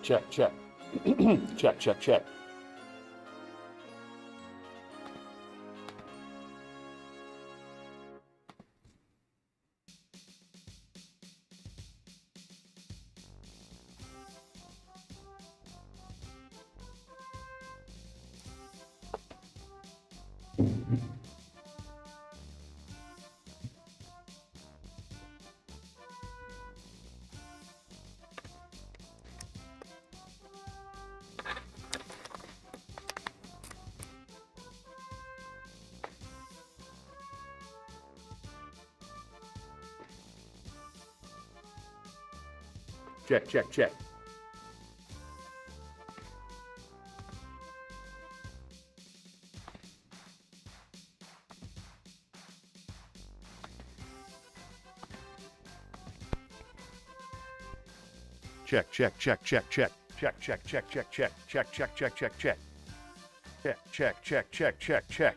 Check, check. Check, check, check. Check, check, check. Check, check, check, check, check. Check, check, check, check, check. Check, check, check, check, check. Check, check, check, check, check, check.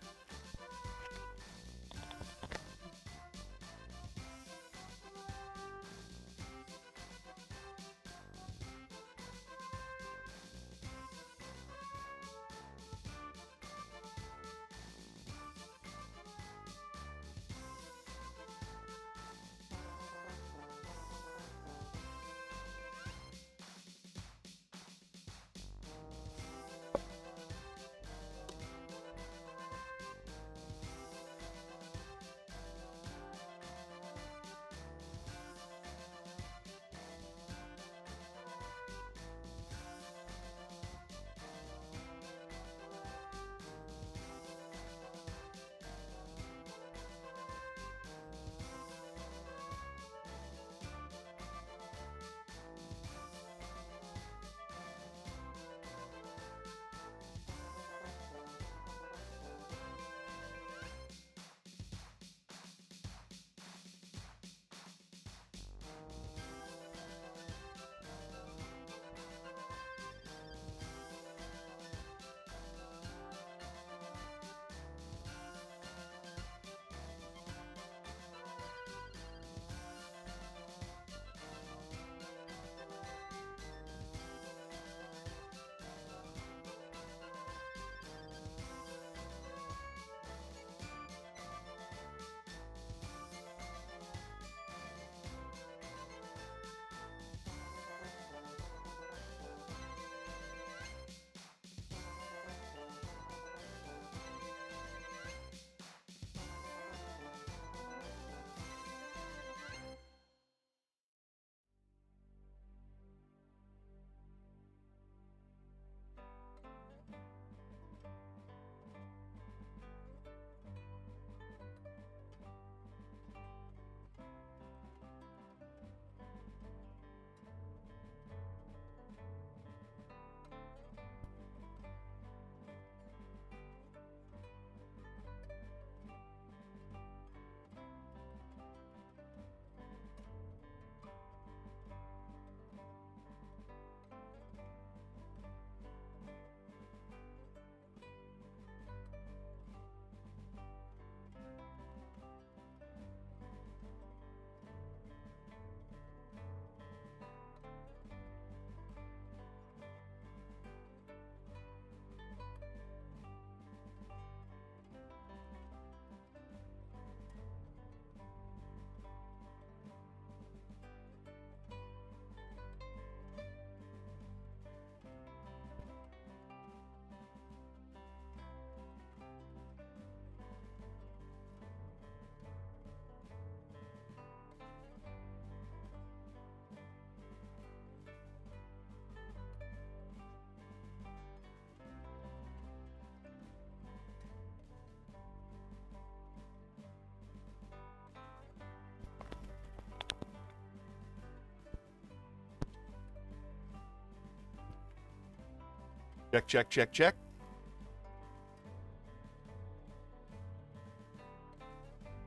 Check, check, check, check.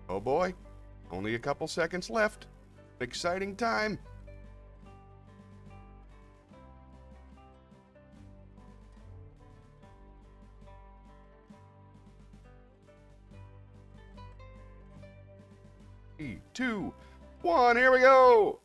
Oh boy, only a couple seconds left. Exciting time. Three, 2, 1, here we go.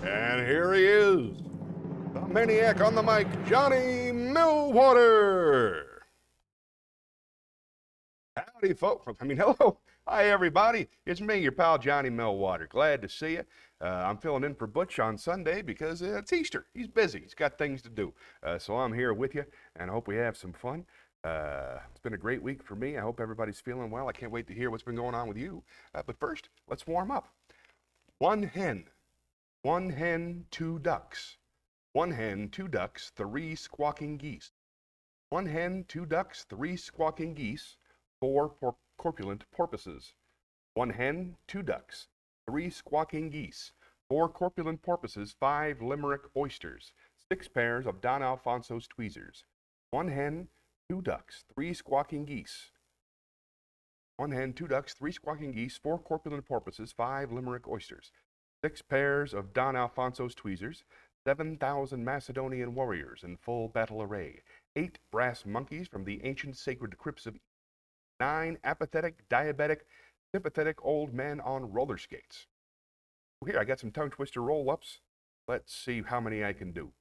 And here he is, the maniac on the mic, Johnny Millwater. Howdy, folks. Hello. Hi, everybody. It's me, your pal, Johnny Millwater. Glad to see you. I'm filling in for Butch on Sunday because it's Easter. He's busy. He's got things to do. So I'm here with you, and I hope we have some fun. It's been a great week for me. I hope everybody's feeling well. I can't wait to hear what's been going on with you. But first, let's warm up. One hen, two ducks. One hen, two ducks, three squawking geese. One hen, two ducks, three squawking geese, four corpulent porpoises. One hen, two ducks, three squawking geese, four corpulent porpoises, five Limerick oysters, six pairs of Don Alfonso's tweezers. One hen, two ducks, three squawking geese. One hen, two ducks, three squawking geese, four corpulent porpoises, five Limerick oysters, six pairs of Don Alfonso's tweezers, 7,000 Macedonian warriors in full battle array, 8 brass monkeys from the ancient sacred crypts of 9 apathetic, diabetic, sympathetic old men on roller skates. Here, I got some tongue twister roll-ups. Let's see how many I can do.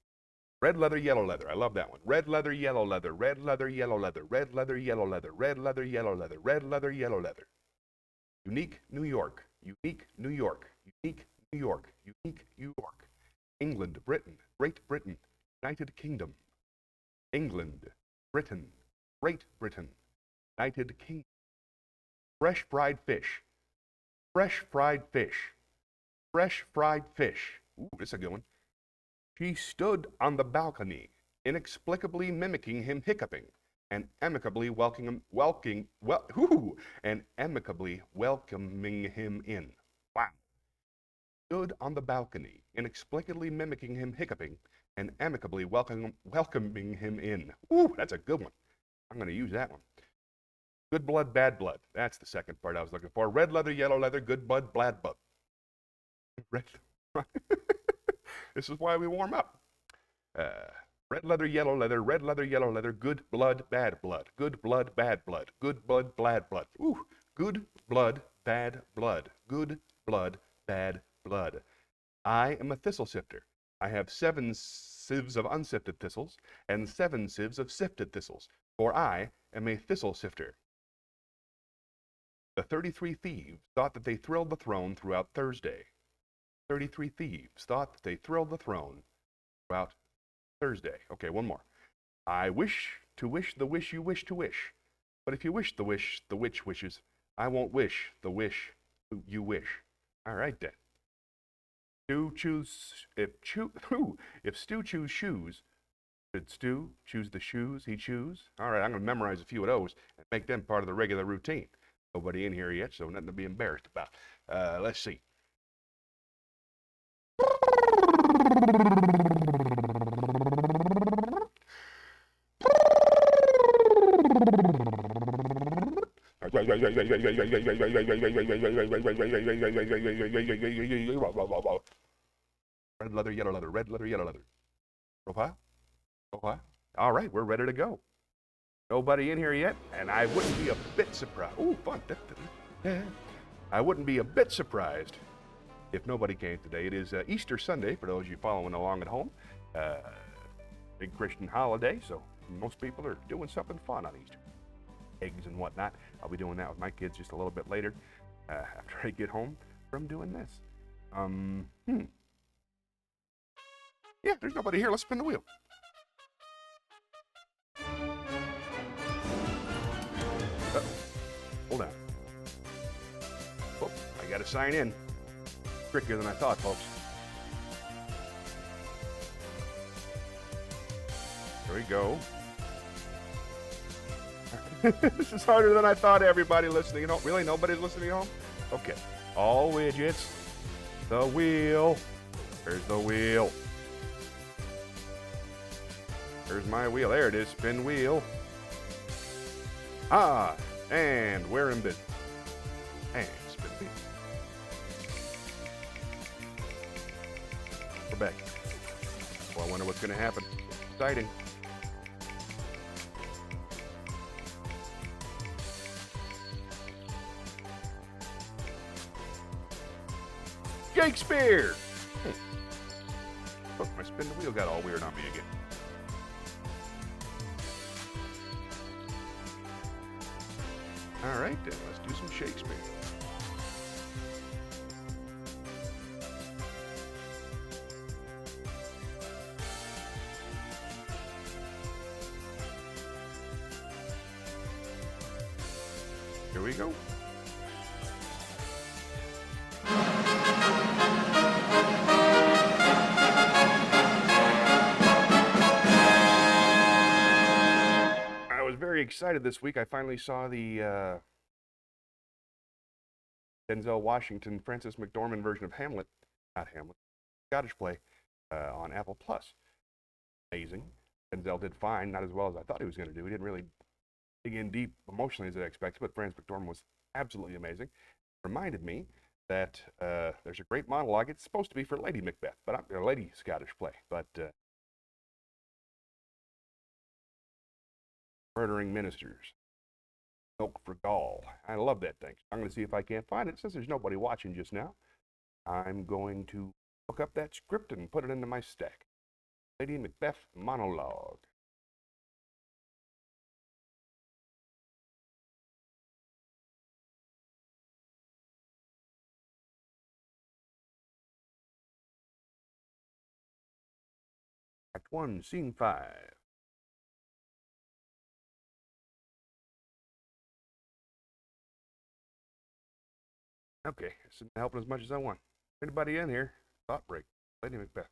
Red leather, yellow leather. I love that one. Red leather, yellow leather. Red leather, yellow leather. Red leather, yellow leather. Red leather, yellow leather. Red leather, yellow leather. Unique, New York. Unique, New York. Unique, New York. Unique, New York. England, Britain, Great Britain, United Kingdom. England, Britain, Great Britain, United Kingdom. Fresh fried fish. Fresh fried fish. Fresh fried fish. Ooh, this is a good one. She stood on the balcony, inexplicably mimicking him hiccuping, and amicably welcoming him in. Wow. Stood on the balcony, inexplicably mimicking him hiccuping, and amicably welcoming him in. Ooh, that's a good one. I'm going to use that one. Good blood, bad blood. That's the second part I was looking for. Red leather, yellow leather, good blood, bad blood. Red. This is why we warm up. Red leather, yellow leather, red leather, yellow leather, good blood, bad blood. Good blood, bad blood. Good blood, bad blood. Ooh, good blood, bad blood. Good blood, bad blood. I am a thistle sifter. I have 7 sieves of unsifted thistles and 7 sieves of sifted thistles, for I am a thistle sifter. The 33 thieves thought that they thrilled the throne throughout Thursday. 33 thieves thought that they thrilled the throne throughout Thursday. Okay, one more. I wish to wish the wish you wish to wish, but if you wish the witch wishes, I won't wish the wish you wish. All right then. If Stu choose shoes, should Stu choose the shoes he choose? All right, I'm going to memorize a few of those and make them part of the regular routine. Nobody in here yet, so nothing to be embarrassed about. Let's see. Red leather, yellow leather, red leather, yellow leather. Profile? Profile? All right, we're ready to go. Nobody in here yet, and I wouldn't be a bit surprised. Ooh, fun. I wouldn't be a bit surprised if nobody came today. It is Easter Sunday, for those of you following along at home. Big Christian holiday, so most people are doing something fun on Easter. Eggs and whatnot. I'll be doing that with my kids just a little bit later after I get home from doing this. Yeah, there's nobody here. Let's spin the wheel. Hold on. Oh, I got to sign in. Trickier than I thought, folks. There we go. This is harder than I thought, everybody listening at home. Really? Nobody's listening at home? Okay. All widgets. the wheel. There's the wheel. There's my wheel. There it is. Spin wheel. Ah, and we're in business. And spin wheel. We're back. Well, I wonder what's going to happen. Exciting. Shakespeare! Oh, my spin the wheel got all weird on me again. All right, then, let's do some Shakespeare. Here we go. I was very excited this week. I finally saw the Denzel Washington, Francis McDormand version of Hamlet, not Hamlet, Scottish play, on Apple Plus. Amazing. Denzel did fine, not as well as I thought he was going to do. He didn't really dig in deep emotionally as I expected, but Francis McDormand was absolutely amazing. It reminded me that there's a great monologue. It's supposed to be for Lady Macbeth, but or Lady Scottish play, but murdering ministers. Milk for Gaul. I love that thing. I'm going to see if I can't find it. Since there's nobody watching just now, I'm going to look up that script and put it into my stack. Lady Macbeth monologue. Act 1, Scene 5. Okay, this isn't helping as much as I want. Anybody in here? Thought break. Lady Macbeth.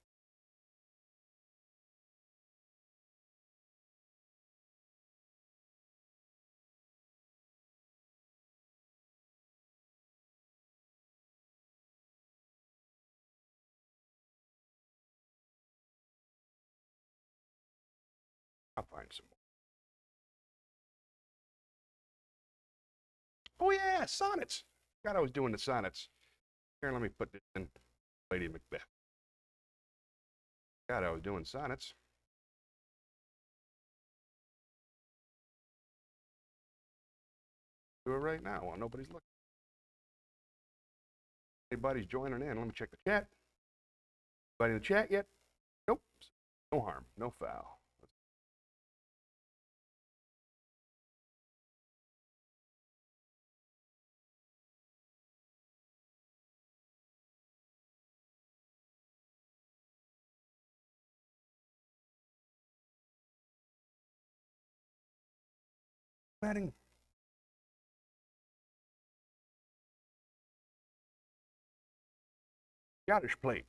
I'll find some more. Oh yeah, sonnets. God, I was doing the sonnets. Here, let me put this in. Lady Macbeth. God, I was doing sonnets. Do it right now while nobody's looking. Anybody's joining in. Let me check the chat. Anybody in the chat yet? Nope. No harm, no foul. Adding. Scottish plate.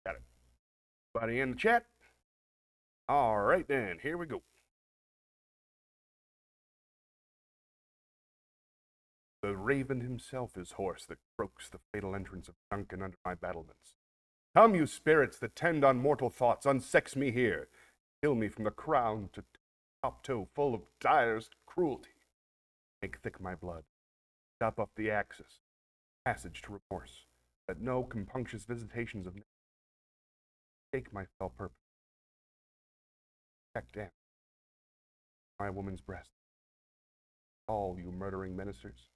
Got it. Anybody in the chat? All right then, here we go. The raven himself is hoarse that croaks the fatal entrance of Duncan under my battlements. Come, you spirits that tend on mortal thoughts, unsex me here. Kill me from the crown to top toe, full of direst cruelty. Make thick my blood. Stop up the axis. Passage to remorse. Let no compunctious visitations of take my fell purpose. Check down my woman's breast. All you murdering ministers,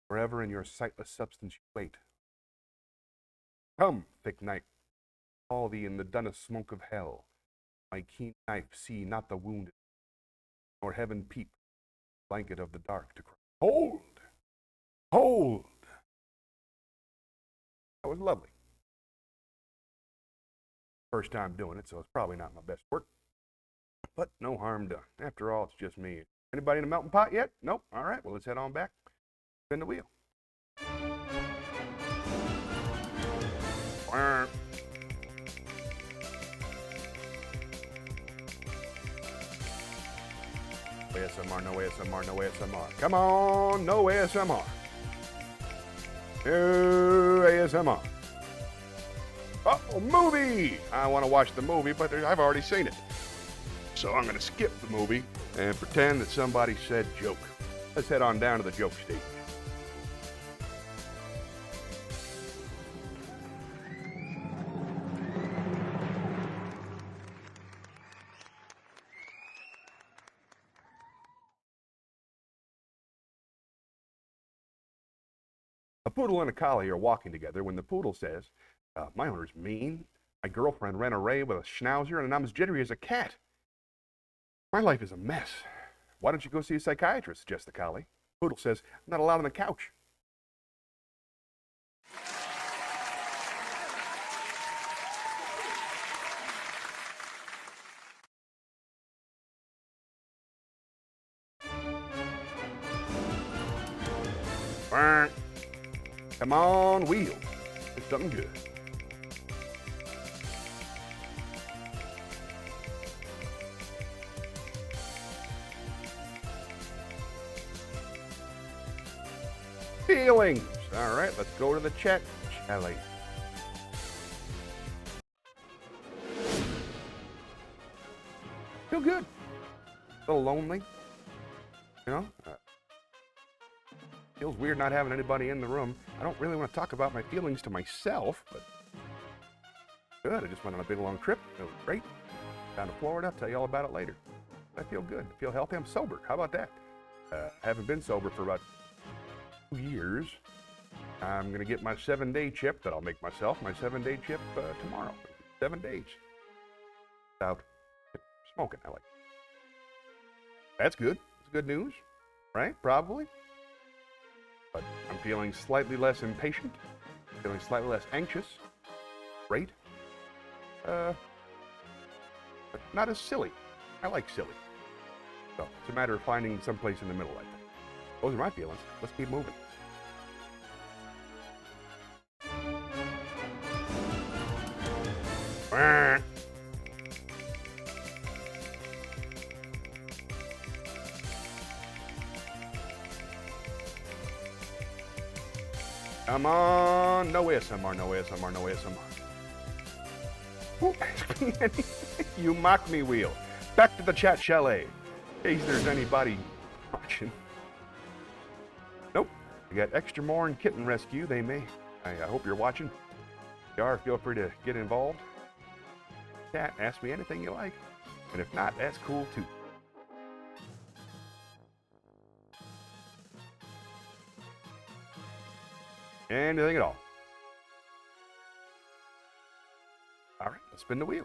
wherever in your sightless substance you wait. Come, thick night, all thee in the dunnest smoke of hell. My keen knife see not the wounded, nor heaven peep, blanket of the dark to cry. Hold! Hold! That was lovely. First time doing it, so it's probably not my best work. But no harm done. After all, it's just me. Anybody in the melting pot yet? Nope. All right, well, let's head on back. Spin the wheel. ASMR, no ASMR, no ASMR. Come on, no ASMR. Oh, ASMR. Oh, movie! I want to watch the movie, but I've already seen it. So I'm going to skip the movie and pretend that somebody said joke. Let's head on down to the joke stage. A poodle and a collie are walking together when the poodle says, my owner's mean. My girlfriend ran away with a schnauzer and I'm as jittery as a cat. My life is a mess. Why don't you go see a psychiatrist, suggests the collie. Poodle says, I'm not allowed on the couch. Come on, wheel. It's something good. Feelings. All right, let's go to the chat. Chalet. Feel good. A little lonely. You know? Feels weird not having anybody in the room. I don't really want to talk about my feelings to myself, but good. I just went on a big long trip. It was great. Down to Florida. I'll tell you all about it later. I feel good. I feel healthy. I'm sober. How about that? I haven't been sober for about 2 years. I'm going to get my 7-day chip that I'll make myself. My 7-day chip tomorrow. 7 days. Without smoking. I like it. That's good. It's good news. Right? Probably. But I'm feeling slightly less impatient, feeling slightly less anxious. Great. But not as silly. I like silly. So it's a matter of finding someplace in the middle, I think. Those are my feelings. Let's keep moving. Come on, no ASMR, no ASMR, no ASMR. You mock me, wheel. Back to the chat chalet. In case there's anybody watching. Nope. We got extra more in kitten rescue. They may. I hope you're watching. If you are, feel free to get involved. Chat, ask me anything you like. And if not, that's cool too. Anything at all. All right, let's spin the wheel.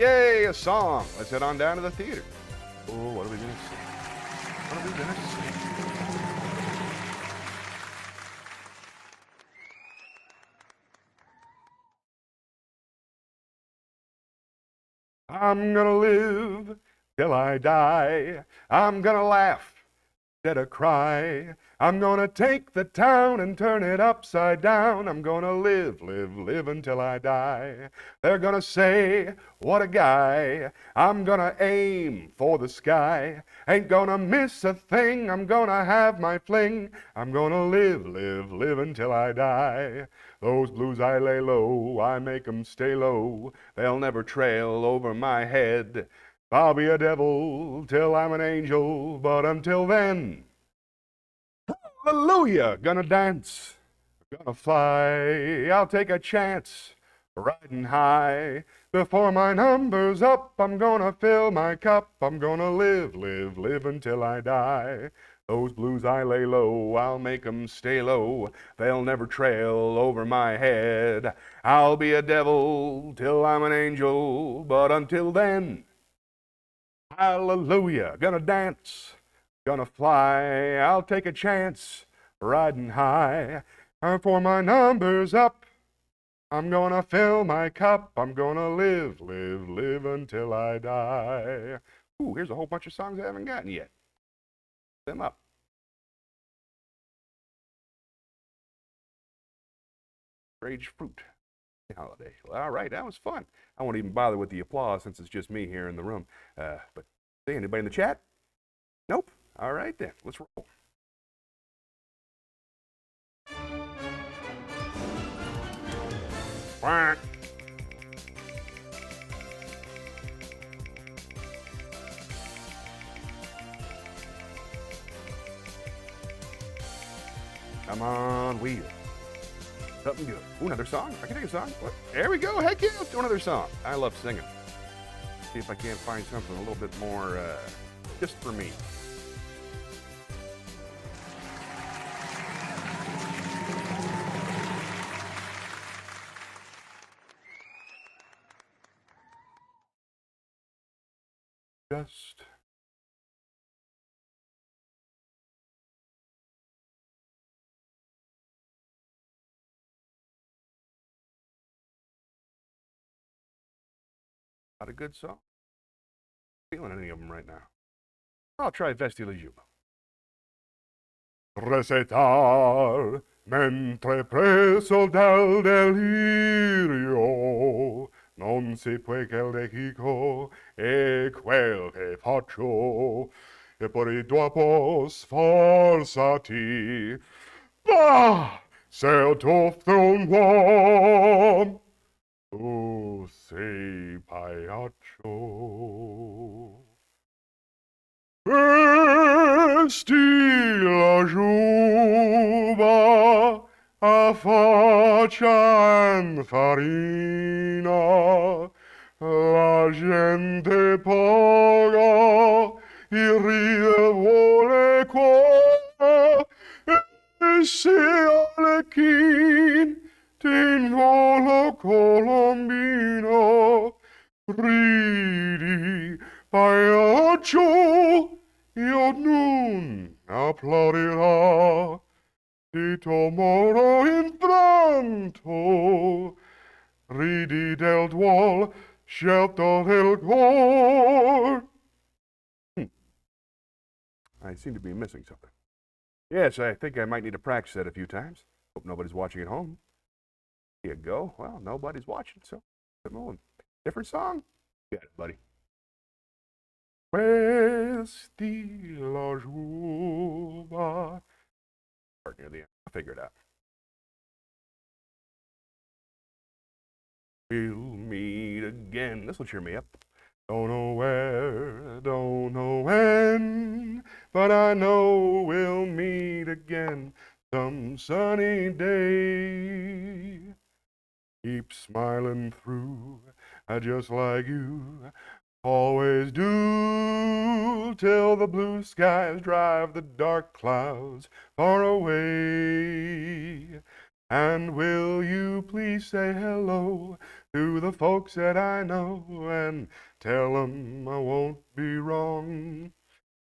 Yay, a song. Let's head on down to the theater. Oh, what are we going to see? What are we going to see? I'm gonna live till I die. I'm gonna laugh instead of cry. I'm gonna take the town and turn it upside down. I'm gonna live, live, live until I die. They're gonna say, what a guy. I'm gonna aim for the sky. Ain't gonna miss a thing. I'm gonna have my fling. I'm gonna live, live, live until I die. Those blues I lay low, I make 'em stay low. They'll never trail over my head. I'll be a devil till I'm an angel, but until then, hallelujah, gonna dance, gonna fly. I'll take a chance, riding high. Before my number's up, I'm gonna fill my cup. I'm gonna live, live, live until I die. Those blues I lay low, I'll make 'em stay low. They'll never trail over my head. I'll be a devil till I'm an angel, but until then, hallelujah, gonna dance, gonna fly. I'll take a chance, riding high. For my number's up, I'm gonna fill my cup. I'm gonna live, live, live until I die. Ooh, here's a whole bunch of songs I haven't gotten yet. them up. Rage fruit holiday. Well, all right, that was fun. I won't even bother with the applause since it's just me here in the room. But see, anybody in the chat? Nope. All right then, let's roll. Quack. Come on, wheel. Something good. Ooh, another song? I can take a song? What? There we go. Heck yeah, let's do another song. I love singing. See if I can't find something a little bit more just for me. Just not a good song. Feeling any of them right now. I'll try Vesti Legiuba. Recetar mentre preso dal delirio non si può che il dico e quel che faccio e poi dopo sforzati. Bah! Se il tuo un uomo tu sei pagliaccio. Vesti la giuba a faccia in farina, la gente paga, il ride vuole qua, e se Alekin ti vola colombino, ridi pagliaccio, io non applaudirà, ti tomorrow infranto, ridi del duol, scelta del cor. I seem to be missing something. Yes, I think I might need to practice that a few times. Hope nobody's watching at home. Here you go. Well, nobody's watching, so keep moving. Different song? You got it, buddy. Questi la giuba. Start near the end. I'll figure it out. We'll meet again. This will cheer me up. Don't know where, don't know when, but I know we'll meet again some sunny day. Keep smiling through, just like you always do, till the blue skies drive the dark clouds far away. And will you please say hello to the folks that I know and tell them I won't be wrong.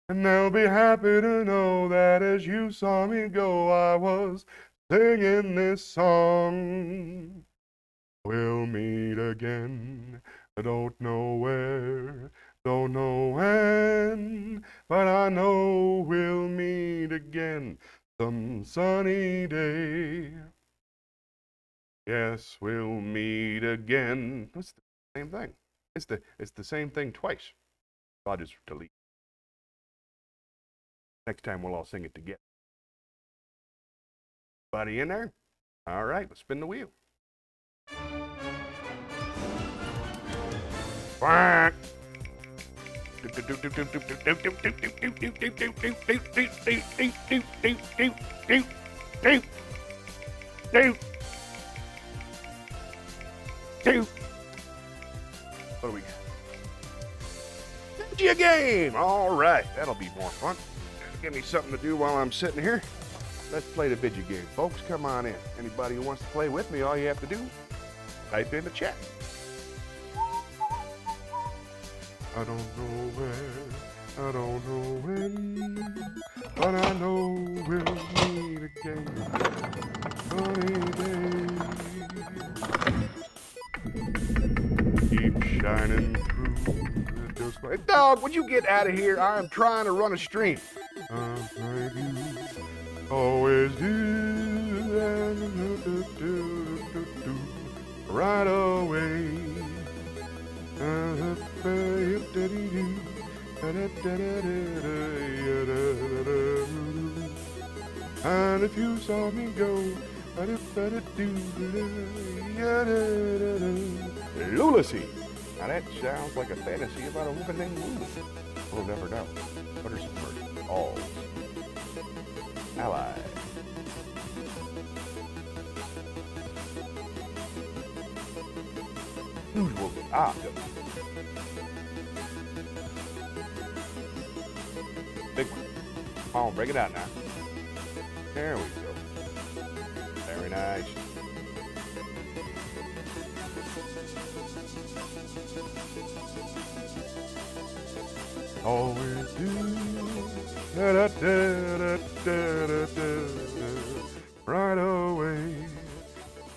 And they'll be happy to know that as you saw me go, I was singing this song. We'll meet again, I don't know where, don't know when, but I know we'll meet again some sunny day. Yes, we'll meet again. It's the same thing. It's the same thing twice. I'll just delete. Next time we'll all sing it together. Buddy in there? All right, let's spin the wheel. Quack. What do we got? Video game! All right, that'll be more fun. Give me something to do while I'm sitting here. Let's play the video game, folks. Come on in. Anybody who wants to play with me, all you have to do, type in the chat. I don't know where, I don't know when, but I know we'll meet again. Sunny day, keep shining through. Hey, dog, would you get out of here? I am trying to run a stream. like you always do. Right away. And if you saw me go, Lullacy. Now that sounds like a fantasy about a woman named Lula. We'll never know. What are some words? All. Ally. Usual. Ah, good. Big one. Come on, break it out now. There we go. Very nice. Always do. Da, da, da, da, da, da, da. Right away.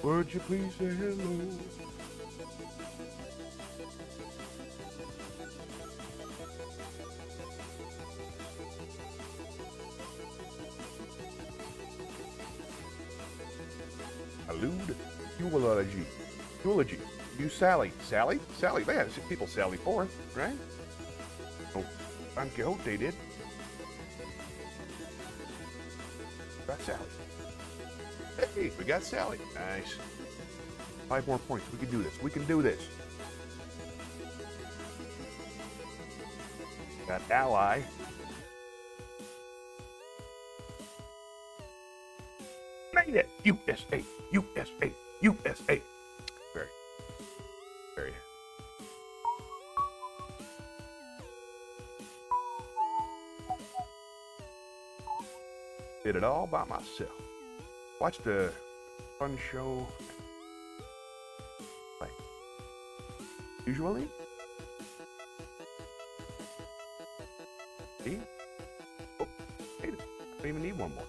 Would you please say hello? Allude. Eulogy. Eulogy. You Sally. Sally? Sally. Man, people Sally Forth, right? Oh, Don Quixote did. Got Sally. Hey, we got Sally. Nice. 5 more points. We can do this. We can do this. Got Ally. Made it! USA! USA! USA! Very. Very. Did it all by myself. Watched a fun show. Like, usually. See? Oh, made it. I don't even need one more.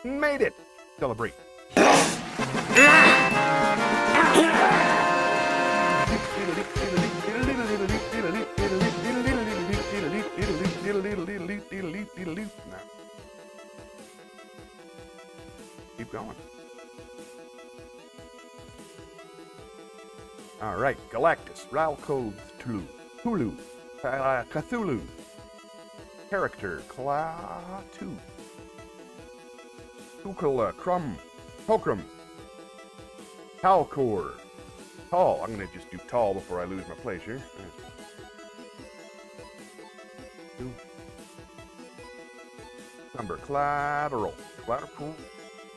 Made it! Celebrate. Keep going. All right, Galactus, Ralco, Tulu, Cthulhu, character, Klaatu, Tukula, Crumb, Fulcrum, Talcor, Tall. I'm going to just do tall before I lose my place here. Number, Collateral,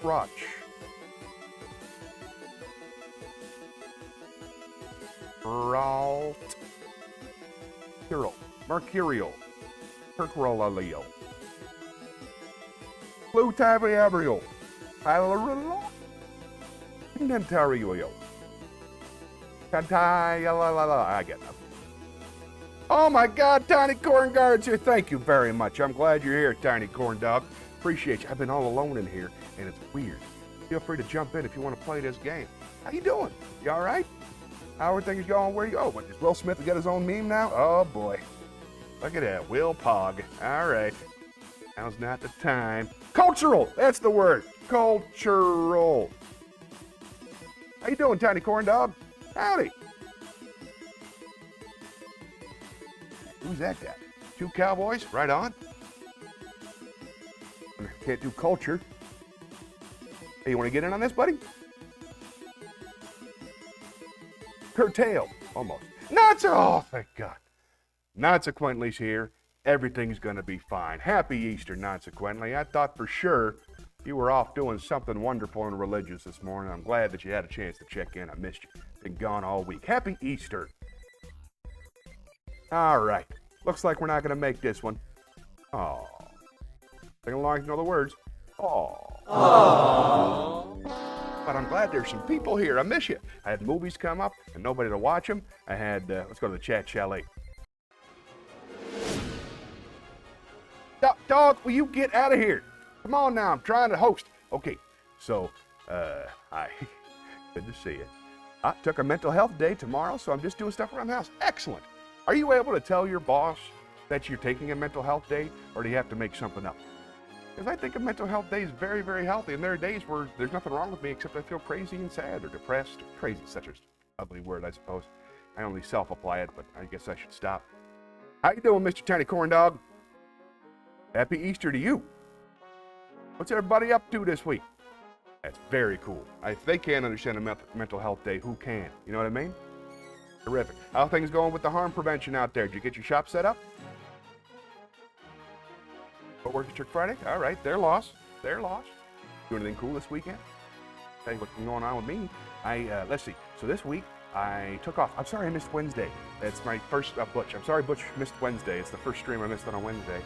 Crotch. Ralt, Mercurial, Perqualio, Plutaviabrial, Alarilo, Dentario, I get nothing. Oh my God, Tiny Corn Guard's here. Thank you very much. I'm glad you're here, Tiny Corn Dog. Appreciate you. I've been all alone in here, and it's weird. Feel free to jump in if you want to play this game. How you doing? You all right? How are things going? Where you? Oh, what, does Will Smith get his own meme now? Oh boy. Look at that, Will Pog. All right. Now's not the time. Cultural, that's the word. Cultural. How you doing, Tiny Corn Dog? Howdy. Who's that guy? 2 cowboys? Right on. Can't do culture. Hey, you want to get in on this, buddy? Curtail. Almost. Oh, thank God. Consequently's here. Everything's going to be fine. Happy Easter, consequently. I thought for sure you were off doing something wonderful and religious this morning. I'm glad that you had a chance to check in. I missed you. Been gone all week. Happy Easter. All right. Looks like we're not going to make this one. Oh. Sing along if you know the words. Oh. But I'm glad there's some people here. I miss you. I had movies come up and nobody to watch them. I had, let's go to the chat chalet. Dog, will you get out of here? Come on now, I'm trying to host. Okay, so, hi. Good to see you. I took a mental health day tomorrow, so I'm just doing stuff around the house. Excellent. Are you able to tell your boss that you're taking a mental health day, or do you have to make something up? Because I think a mental health day is very, very healthy, and there are days where there's nothing wrong with me except I feel crazy and sad or depressed. Crazy is such an ugly word, I suppose. I only self-apply it, but I guess I should stop. How you doing, Mr. Tiny Corn Dog? Happy Easter to you. What's everybody up to this week? That's very cool. If they can't understand a mental health day, who can? You know what I mean? Terrific. How are things going with the harm prevention out there? Did you get your shop set up? What work District Friday? All right, they're lost. They're lost. Do anything cool this weekend? Tell you what's been going on with me. Let's see. So this week I took off. I'm sorry I missed Wednesday. It's my first Butch. I'm sorry Butch missed Wednesday. It's the first stream I missed on a Wednesday.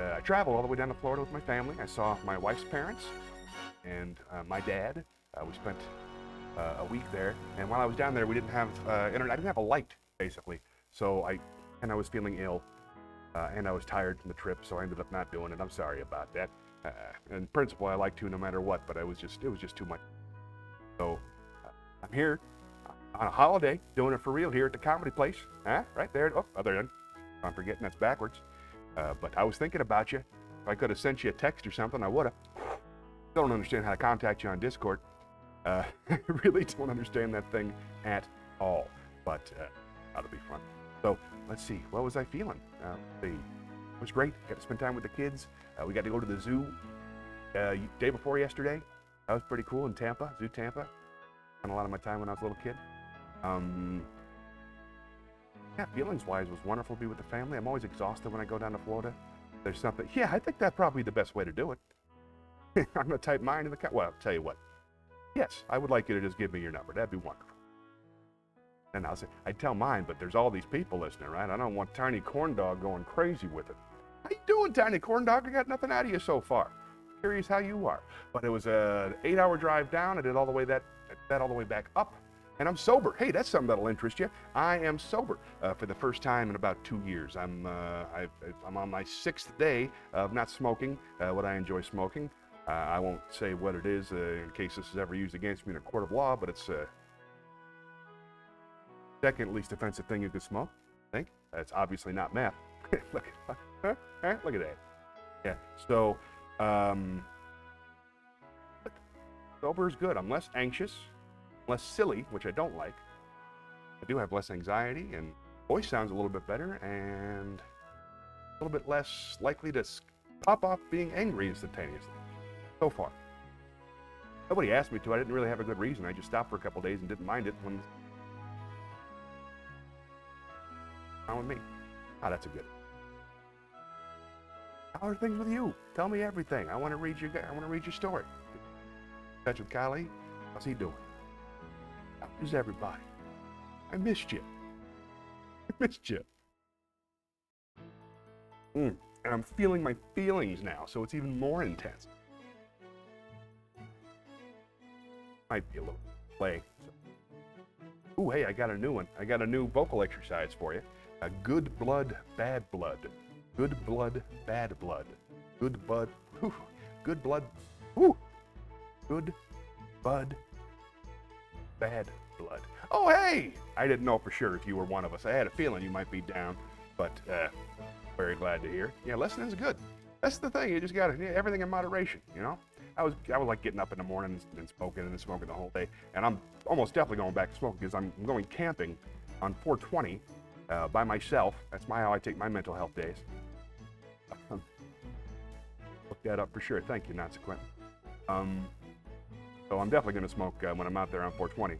I traveled all the way down to Florida with my family. I saw my wife's parents and my dad. We spent a week there. And while I was down there, we didn't have internet. I didn't have a light, basically. So I was feeling ill, and I was tired from the trip, so I ended up not doing it. I'm sorry about that. In principle, I like to no matter what, but it was just too much. So I'm here on a holiday, doing it for real here at the Comedy Place. Right there. Oh, other end. I'm forgetting that's backwards. But I was thinking about you. If I could have sent you a text or something, I would have. Don't understand how to contact you on Discord. I really don't understand that thing at all. But that'll be fun. So let's see. What was I feeling? It was great. Got to spend time with the kids. We got to go to the zoo day before yesterday. That was pretty cool in Tampa, Zoo Tampa. Spent a lot of my time when I was a little kid. Yeah, feelings-wise, it was wonderful to be with the family. I'm always exhausted when I go down to Florida. There's something. Yeah, I think that's probably the best way to do it. I'm gonna type mine in the. Well, I'll tell you what. Yes, I would like you to just give me your number. That'd be wonderful. And I'll say, I'd tell mine, but there's all these people listening, right? I don't want Tiny Corn Dog going crazy with it. How you doing, Tiny Corn Dog? I got nothing out of you so far. Curious how you are. But it was an 8-hour drive down. I did all the way that all the way back up. And I'm sober. Hey, that's something that'll interest you. I am sober for the first time in about 2 years. I'm on my 6th day of not smoking what I enjoy smoking. I won't say what it is in case this is ever used against me in a court of law, but it's second least offensive thing you could smoke. I think that's obviously not meth. Look at that. Yeah. So sober is good. I'm less anxious, less silly, which I don't like. I do have less anxiety, and voice sounds a little bit better, and a little bit less likely to pop off being angry instantaneously. So far. Nobody asked me to. I didn't really have a good reason. I just stopped for a couple days and didn't mind it when. Not with me. Oh, that's a good. How are things with you? Tell me everything. I want to read your story. In touch with Kylie. How's he doing? How is everybody? I missed you. And I'm feeling my feelings now, so it's even more intense. Might be a little play. Ooh, hey, I got a new one. I got a new vocal exercise for you. Good blood, bad blood. Good blood, bad blood. Good bud. Whew. Good blood. Whew. Good bud, bad blood. Oh, hey! I didn't know for sure if you were one of us. I had a feeling you might be down, but very glad to hear. Yeah, listening's good. That's the thing. You just got to everything in moderation, you know? I was like getting up in the morning and smoking the whole day, and I'm almost definitely going back to smoking because I'm going camping on 420 by myself. That's how I take my mental health days. Look that up for sure. Thank you, Nancy Quentin. So I'm definitely going to smoke when I'm out there on 420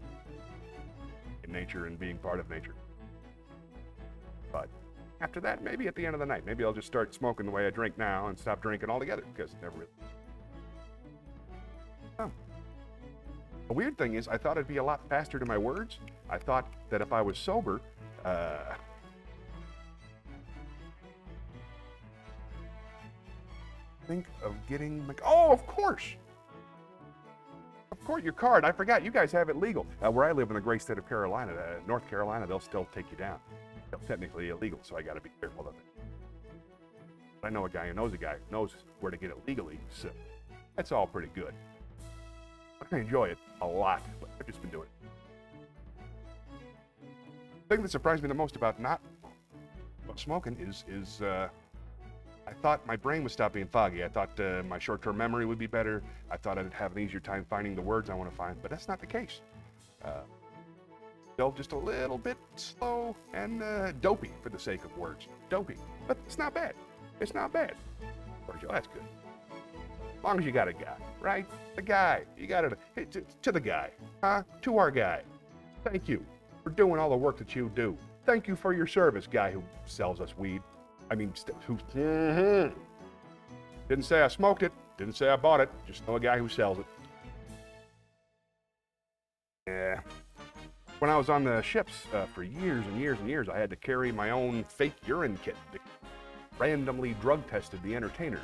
in nature and being part of nature. But after that, maybe at the end of the night, maybe I'll just start smoking the way I drink now and stop drinking altogether because it never really. The weird thing is, I thought I'd be a lot faster to my words. I thought that if I was sober, think of getting oh, of course, your card. I forgot. You guys have it legal. Where I live in the great state of Carolina, North Carolina, they'll still take you down. They're technically illegal, so I got to be careful of it. But I know a guy who knows where to get it legally, so that's all pretty good. I enjoy it a lot, but I've just been doing it. The thing that surprised me the most about not smoking is I thought my brain would stop being foggy. I thought my short-term memory would be better. I thought I'd have an easier time finding the words I want to find, but that's not the case. Still just a little bit slow and dopey for the sake of words. Dopey, but it's not bad. It's not bad. Virgil, that's good. As long as you got a guy, right? The guy. You got it to the guy, huh? To our guy. Thank you for doing all the work that you do. Thank you for your service, guy who sells us weed. I mean, who? Didn't say I smoked it. Didn't say I bought it. Just know a guy who sells it. Yeah. When I was on the ships for years and years and years, I had to carry my own fake urine kit to randomly drug tested the entertainers.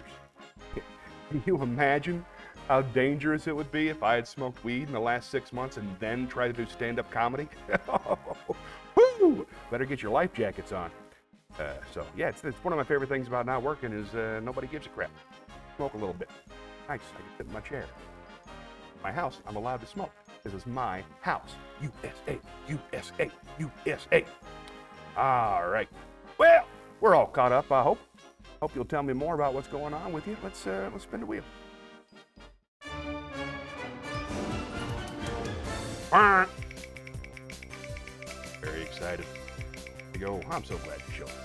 Can you imagine how dangerous it would be if I had smoked weed in the last 6 months and then tried to do stand-up comedy? Woo! Better get your life jackets on. So yeah, it's one of my favorite things about not working is nobody gives a crap. Smoke a little bit. Nice, I can sit in my chair. My house, I'm allowed to smoke. This is my house. USA, USA, USA. All right. Well, we're all caught up, I hope. Hope you'll tell me more about what's going on with you. Let's spin the wheel. Very excited. There you go. I'm so glad you showed up.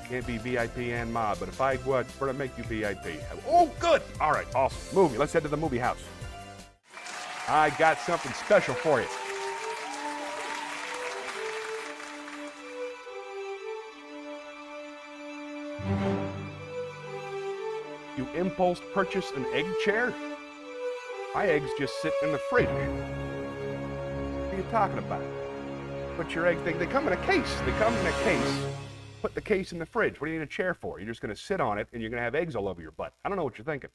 Can't be VIP and mod, but if I would, we're gonna make you VIP. Oh, good. All right, awesome. Movie. Let's head to the movie house. I got something special for you. You impulse purchase an egg chair? My eggs just sit in the fridge. What are you talking about? Put your eggs, they come in a case. They come in a case. Put the case in the fridge. What do you need a chair for? You're just going to sit on it and you're going to have eggs all over your butt. I don't know what you're thinking.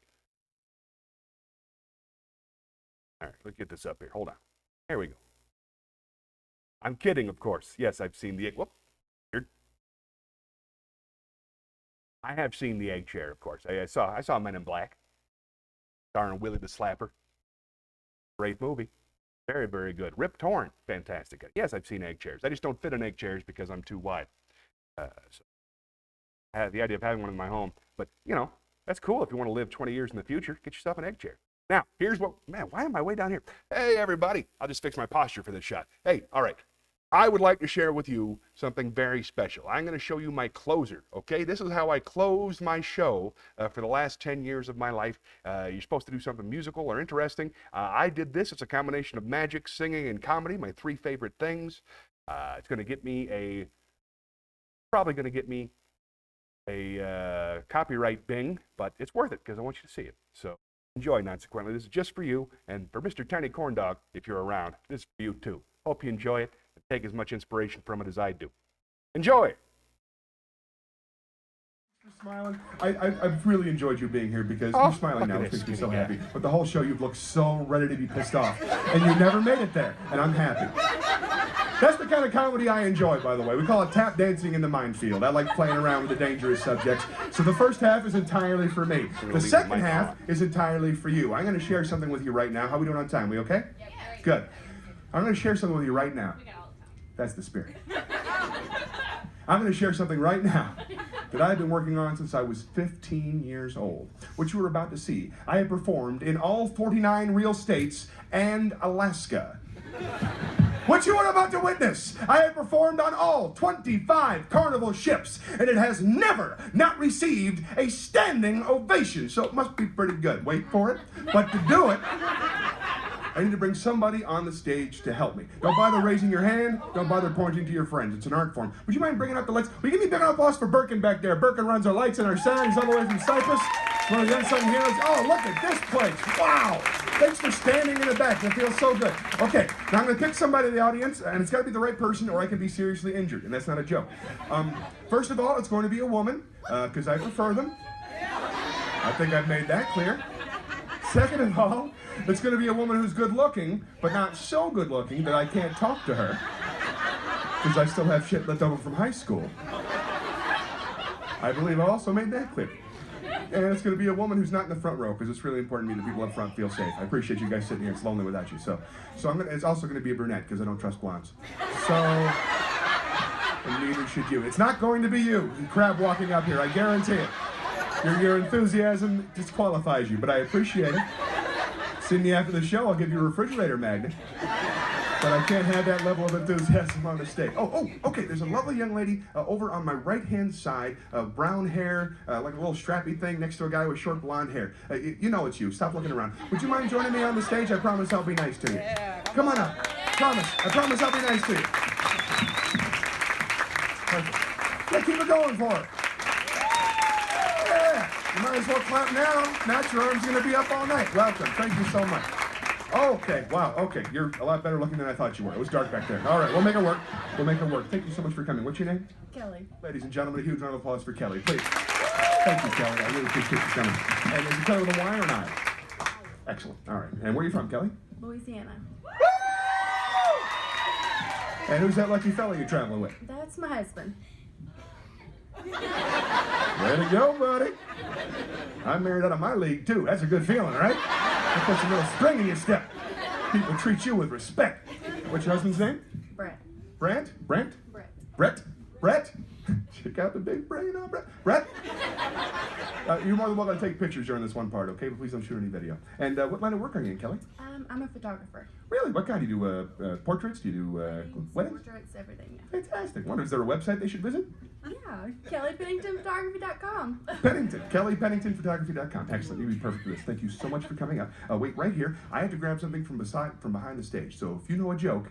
All right, let's get this up here. Hold on. Here we go. I'm kidding, of course. Yes, I've seen the egg. Whoop. Here. I have seen the egg chair, of course. I saw Men in Black. Starring Willie the Slapper. Great movie. Very, very good. Rip Torn. Fantastic. Yes, I've seen egg chairs. I just don't fit in egg chairs because I'm too wide. So I had the idea of having one in my home, but you know, that's cool if you want to live 20 years in the future. Get yourself an egg chair. Now, here's what, man, why am I way down here? Hey, everybody. I'll just fix my posture for this shot. Hey, all right. I would like to share with you something very special. I'm going to show you my closer, okay? This is how I close my show for the last 10 years of my life. You're supposed to do something musical or interesting. I did this. It's a combination of magic, singing, and comedy, my three favorite things. It's going to get me probably going to get me a copyright bing, but it's worth it because I want you to see it. So enjoy, consequently. This is just for you, and for Mr. Tiny Corn Dog, if you're around, this is for you too. Hope you enjoy it and take as much inspiration from it as I do. Enjoy! You're smiling. I've really enjoyed you being here because you're smiling now, which makes me so happy. But the whole show, you've looked so ready to be pissed off, and you never made it there, and I'm happy. That's the kind of comedy I enjoy, by the way. We call it tap dancing in the minefield. I like playing around with the dangerous subjects. So the first half is entirely for me. The second half is entirely for you. I'm going to share something with you right now. How are we doing on time? We okay? Yeah. Good. I'm going to share something with you right now. That's the spirit. I'm going to share something right now that I've been working on since I was 15 years old, which you were about to see. I have performed in all 49 real states and Alaska. What you are about to witness, I have performed on all 25 Carnival ships, and it has never not received a standing ovation, so it must be pretty good. Wait for it. But to do it, I need to bring somebody on the stage to help me. Don't bother raising your hand. Don't bother pointing to your friends. It's an art form. Would you mind bringing up the lights? Will you give me a big applause for Birkin back there? Birkin runs our lights and our sound. He's all the way from Cyprus. One of the unsung heroes. Oh, look at this place. Wow. Thanks for standing in the back. That feels so good. Okay, now I'm going to pick somebody in the audience, and it's got to be the right person or I can be seriously injured, and that's not a joke. First of all, it's going to be a woman, because I prefer them. I think I've made that clear. Second of all, it's going to be a woman who's good looking, but not so good looking that I can't talk to her, because I still have shit left over from high school. I believe I also made that clear. And it's going to be a woman who's not in the front row, because it's really important to me that people up front feel safe. I appreciate you guys sitting here. It's lonely without you. So it's also going to be a brunette, because I don't trust blondes. So, and neither should you. It's not going to be you crab walking up here, I guarantee it. Your enthusiasm disqualifies you, but I appreciate it. See me after the show, I'll give you a refrigerator magnet. But I can't have that level of enthusiasm on the stage. Oh, okay, there's a lovely young lady over on my right-hand side, brown hair, like a little strappy thing next to a guy with short blonde hair. You know it's you. Stop looking around. Would you mind joining me on the stage? I promise I'll be nice to you. Yeah, come on up. Promise. I promise I'll be nice to you. Perfect. Yeah, keep it going for it. Yeah, you might as well clap now. Not your arm's going to be up all night. Welcome. Thank you so much. Okay, wow, okay. You're a lot better looking than I thought you were. It was dark back there. All right, we'll make it work. We'll make it work. Thank you so much for coming. What's your name? Kelly. Ladies and gentlemen, a huge round of applause for Kelly, please. Thank you, Kelly. I really appreciate you coming. And is it Kelly with a Y or an I? Excellent. All right. And where are you from, Kelly? Louisiana. And who's that lucky fella you're traveling with? That's my husband. Way to go, buddy. I'm married out of my league, too. That's a good feeling, right? That puts a little spring in your step. People treat you with respect. What's your husband's name? Brett. Brent? Brent? Brett. Brett? Brett? Check out the big brain on Brett. Brett? You're more than welcome to take pictures during this one part, okay? But please don't shoot any video. And what line of work are you in, Kelly? I'm a photographer. Really? What kind? Do you do portraits? Do you do weddings? Portraits, everything. Yeah. Fantastic. Wonder, is there a website they should visit? Yeah, KellyPenningtonPhotography.com. Pennington. KellyPenningtonPhotography.com. Excellent. You'd be perfect for this. Thank you so much for coming up. Wait, right here. I have to grab something from behind the stage. So if you know a joke,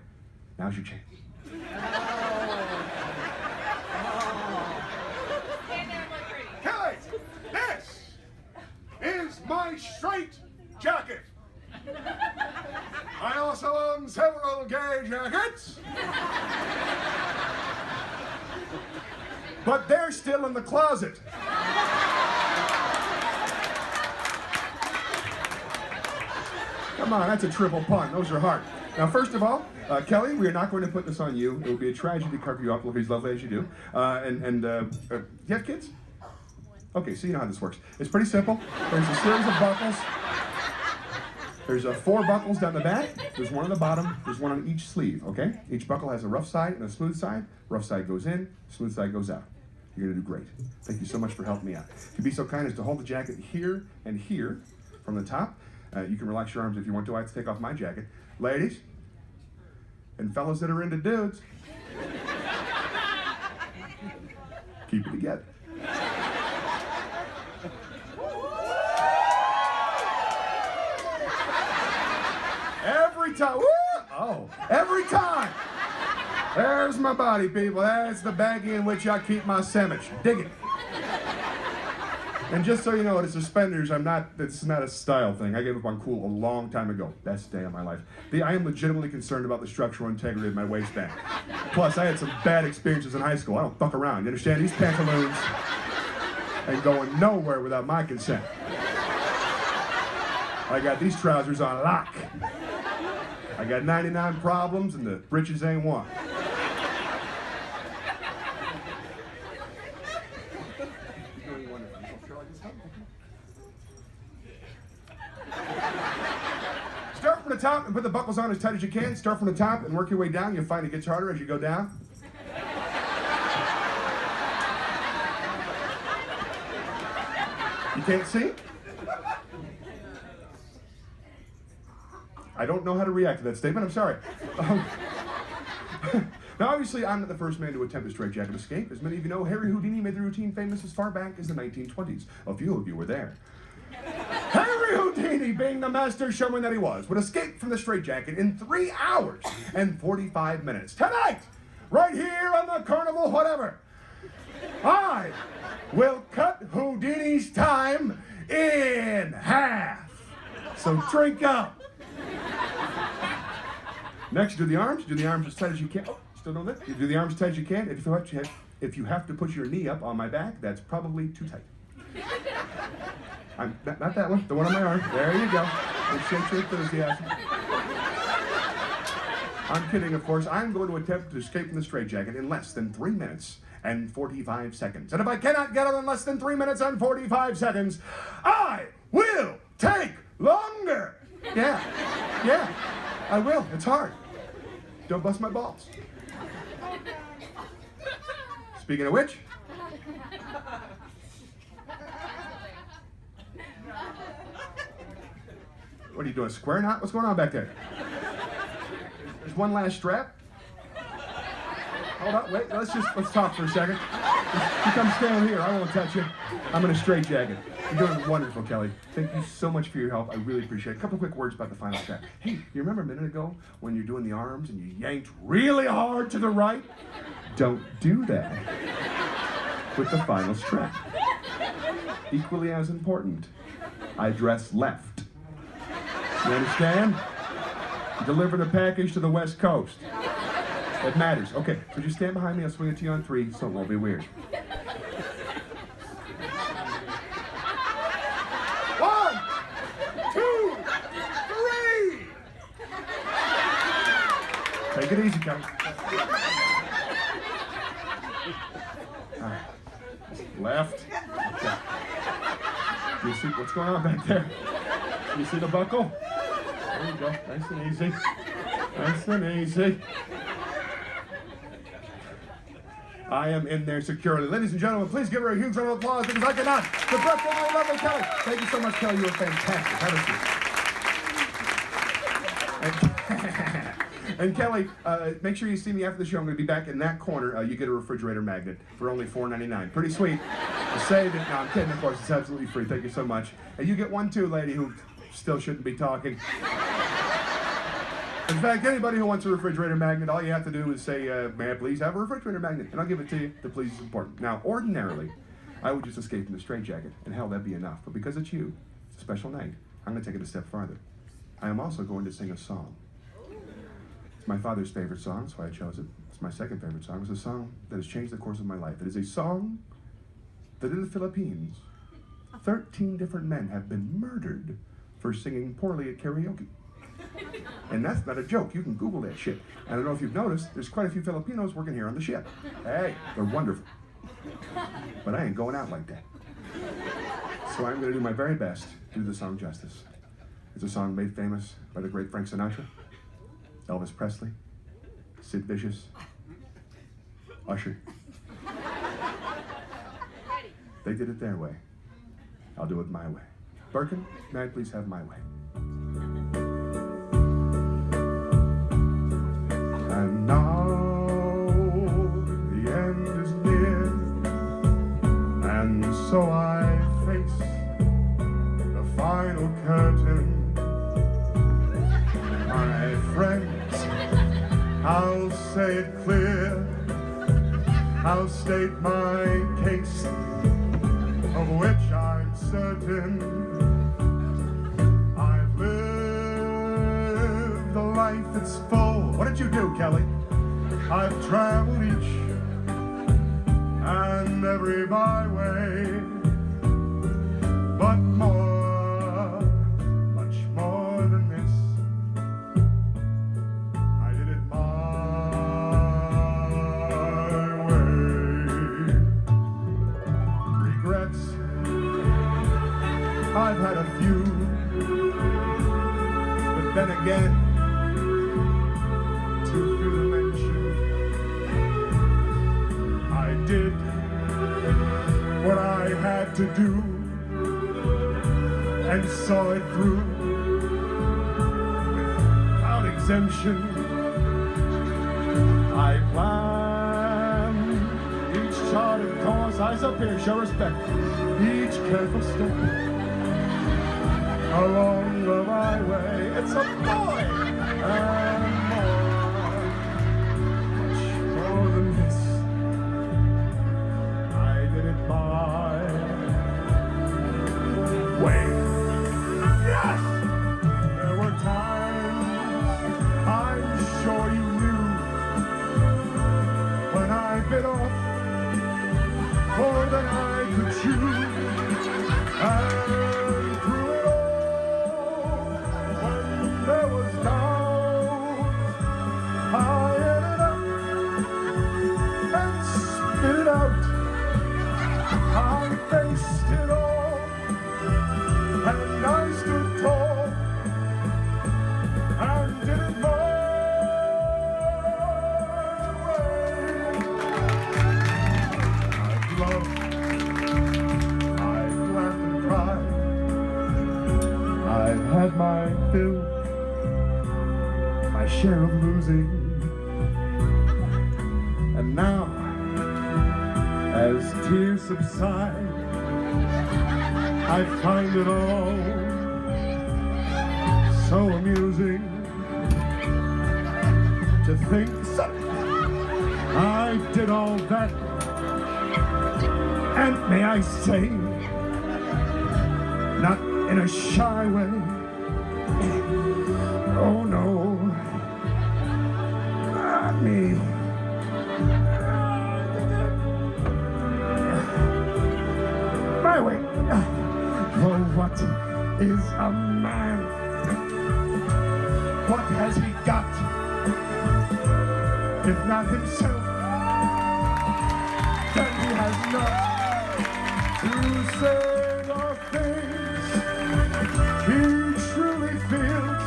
now's your chance. Kelly, this is my straight jacket. I also own several gay jackets. But they're still in the closet. Come on, that's a triple pun. Those are hard. Now, first of all, Kelly, we are not going to put this on you. It would be a tragedy to cover you up, look as lovely as you do. Do you have kids? Okay, so you know how this works. It's pretty simple. There's a series of buckles. There's 4 buckles down the back. There's one on the bottom. There's one on each sleeve, okay? Each buckle has a rough side and a smooth side. Rough side goes in, smooth side goes out. You're gonna do great. Thank you so much for helping me out. If you'd be so kind as to hold the jacket here and here from the top. You can relax your arms if you want to. I have to take off my jacket. Ladies and fellas that are into dudes, keep it together. Every time, woo! Oh, every time. There's my body, people. That's the baggie in which I keep my sandwich. Dig it. And just so you know, the suspenders, it's not a style thing. I gave up on cool a long time ago. Best day of my life. I am legitimately concerned about the structural integrity of my waistband. Plus, I had some bad experiences in high school. I don't fuck around. You understand? These pantaloons ain't going nowhere without my consent. I got these trousers on lock. I got 99 problems and the britches ain't one. Start from the top and put the buckles on as tight as you can. Start from the top and work your way down. You'll find it gets harder as you go down. You can't see? I don't know how to react to that statement. I'm sorry. Now, obviously, I'm not the first man to attempt a straitjacket escape. As many of you know, Harry Houdini made the routine famous as far back as the 1920s. A few of you were there. Harry Houdini, being the master showman that he was, would escape from the straitjacket in 3 hours and 45 minutes. Tonight, right here on the carnival, whatever, I will cut Houdini's time in half. So drink up. Next, do the arms. Do the arms as tight as you can. Oh, still doing that? You do the arms as tight as you can. If you have to put your knee up on my back, that's probably too tight. Not that one. The one on my arm. There you go. Appreciate your enthusiasm. I'm kidding, of course. I'm going to attempt to escape from the straitjacket in less than 3 minutes and 45 seconds. And if I cannot get out in less than 3 minutes and 45 seconds, I will take longer. Yeah, I will. It's hard. Don't bust my balls. Speaking of which, what are you doing, square knot? What's going on back there? There's one last strap. Hold on, wait, let's talk for a second. You come stand here, I won't touch you. I'm in a straitjacket. You're doing wonderful, Kelly. Thank you so much for your help. I really appreciate it. A couple quick words about the final strap. Hey, you remember a minute ago when you're doing the arms and you yanked really hard to the right? Don't do that with the final strap. Equally as important, I dress left. You understand? You delivered a package to the West Coast. It matters. Okay, so just stand behind me. I'll swing it to you on 3, so it won't be weird. 1, 2, 3. Take it easy, Kelly. All right. Left. Okay. You see what's going on back there? You see the buckle? There you go. Nice and easy. Nice and easy. I am in there securely. Ladies and gentlemen, please give her a huge round of applause because I cannot. The breathtakingly lovely Kelly. Thank you so much, Kelly. You were fantastic. Have a seat. And Kelly, make sure you see me after the show. I'm going to be back in that corner. You get a refrigerator magnet for only $4.99. Pretty sweet. Save it. No, I'm kidding, of course. It's absolutely free. Thank you so much. And you get one too, lady, who still shouldn't be talking. In fact, anybody who wants a refrigerator magnet, all you have to do is say, may I please have a refrigerator magnet? And I'll give it to you. The please is important. Now, ordinarily, I would just escape from the straitjacket, and hell, that'd be enough. But because it's you, it's a special night, I'm going to take it a step farther. I am also going to sing a song. It's my father's favorite song, so I chose it. It's my second favorite song. It's a song that has changed the course of my life. It is a song that in the Philippines, 13 different men have been murdered for singing poorly at karaoke. And that's not a joke. You can Google that shit. I don't know if you've noticed, there's quite a few Filipinos working here on the ship. Hey, they're wonderful. But I ain't going out like that. So I'm going to do my very best to do the song justice. It's a song made famous by the great Frank Sinatra, Elvis Presley, Sid Vicious, Usher. They did it their way. I'll do it my way. Birkin, may I please have my way? And now the end is near, and so I face the final curtain. My friends, I'll say it clear, I'll state my case, of which I'm certain. I've lived a life that's full. What did you do, Kelly? I've traveled each and every byway, but more, much more than this, I did it my way. Regrets, I've had a few, but then again, too few to mention. I did what I had to do and saw it through without exemption. I planned each charted course. Eyes up here, show respect. Each careful step along the byway. It's a boy and more than this. I did it my way. Yes! There were times I'm sure you knew when I bit off more than I could chew. And through it all, when there was doubt, fulfill my share of losing. And now, as tears subside, I find it all so amusing to think I did all that, and may I say, not in a shy way, oh no, not me. My way. For what is a man? What has he got, if not himself? Then he has not to say the things he truly feels,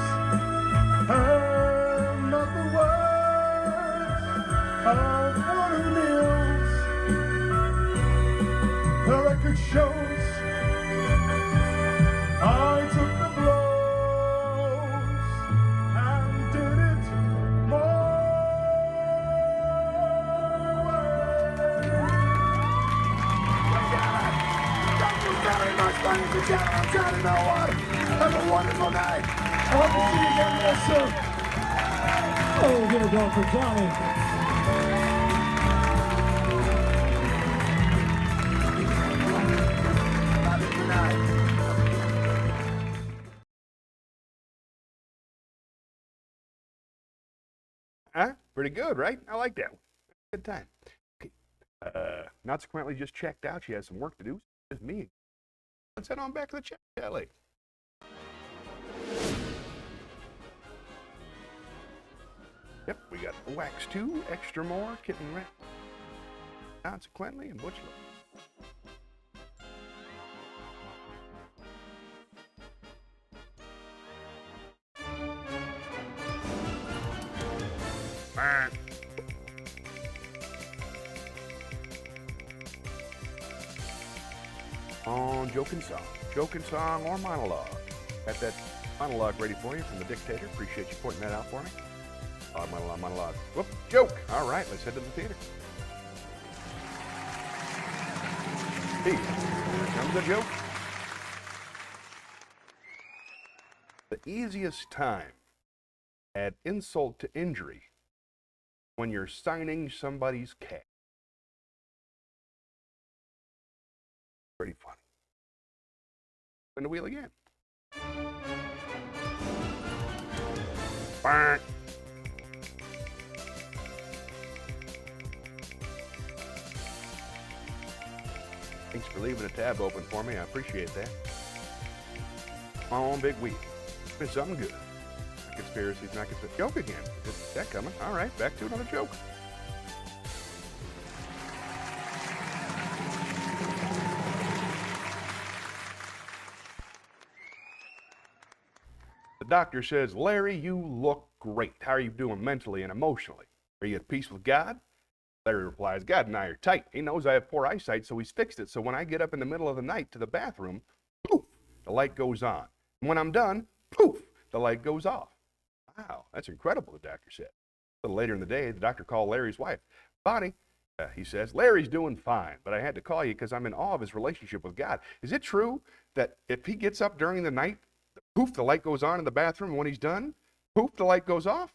and not the words of one who kneels. The record shows I took the blows and did it my way. Thank you very much, ladies and gentlemen. I'm Johnny Millwater. Have a wonderful night. I hope to see you again real soon. Oh, give it up for Johnny. Good night. Huh? Pretty good, right? I like that one. Good time. Okay. Consequently just checked out. She has some work to do. Just me. Let's head on back to the chat, Kelly. Yep, we got Wax 2, Extra More, Kitten Rat. Consequently, and Butch. On joking song or monologue. Got that monologue ready for you from the dictator. Appreciate you pointing that out for me. Monologue. Whoop, joke. All right, let's head to the theater. Hey, here comes a joke. The easiest time to add insult to injury when you're signing somebody's cat. Pretty funny. Spin the wheel again. Bark. Thanks for leaving a tab open for me. I appreciate that. Come on, big wheel. It's been something good. Conspiracy's not conspiracy. Joke again. Is that coming? All right, back to another joke. The doctor says, Larry, you look great. How are you doing mentally and emotionally? Are you at peace with God? Larry replies, God and I are tight. He knows I have poor eyesight, so he's fixed it. So when I get up in the middle of the night to the bathroom, poof, the light goes on. And when I'm done, poof, the light goes off. Wow, that's incredible, the doctor said. A little later in the day, the doctor called Larry's wife. Bonnie, he says, Larry's doing fine, but I had to call you because I'm in awe of his relationship with God. Is it true that if he gets up during the night, poof, the light goes on in the bathroom, and when he's done, poof, the light goes off?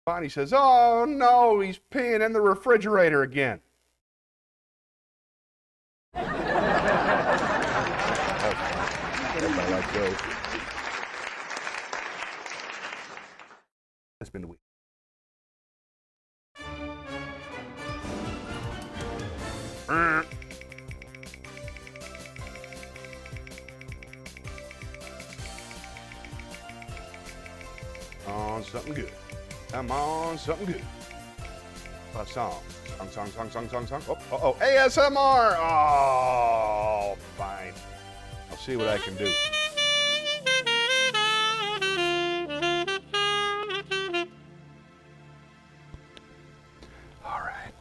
Bonnie says, oh no, he's peeing in the refrigerator again. Everybody likes those. That's been the week. On something good. I'm on something good. A song. Song. Oh, ASMR. Oh, fine. I'll see what I can do. All right.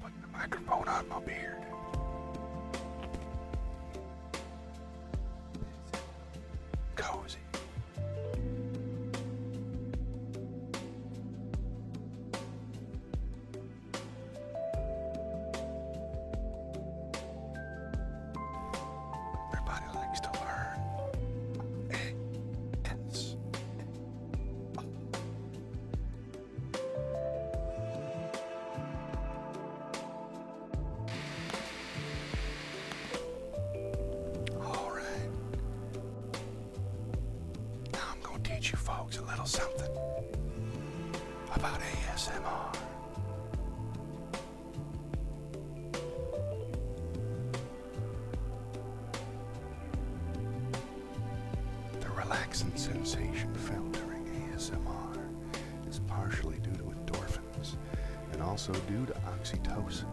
Putting the microphone on my beard. Cozy. teach you folks a little something about ASMR. The relaxing sensation felt during ASMR is partially due to endorphins and also due to oxytocin,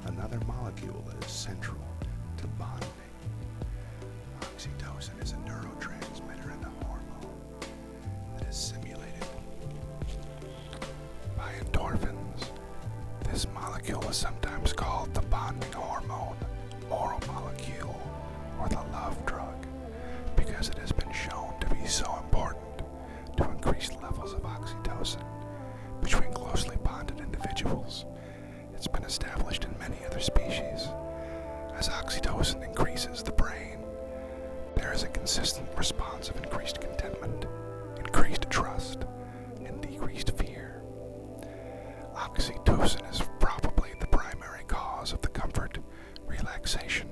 another molecule that is central to bonding. Oxytocin is a neurotransmitter and a hormone that is simulated by endorphins. This molecule is sometimes called the bonding hormone, oral molecule, or the love drug, because it has been shown to be so important to increase levels of oxytocin between closely bonded individuals. It's been established in many other species. As oxytocin increases the brain, there is a consistent response of increased contentment, increased trust, and decreased fear. Oxytocin is probably the primary cause of the comfort, relaxation,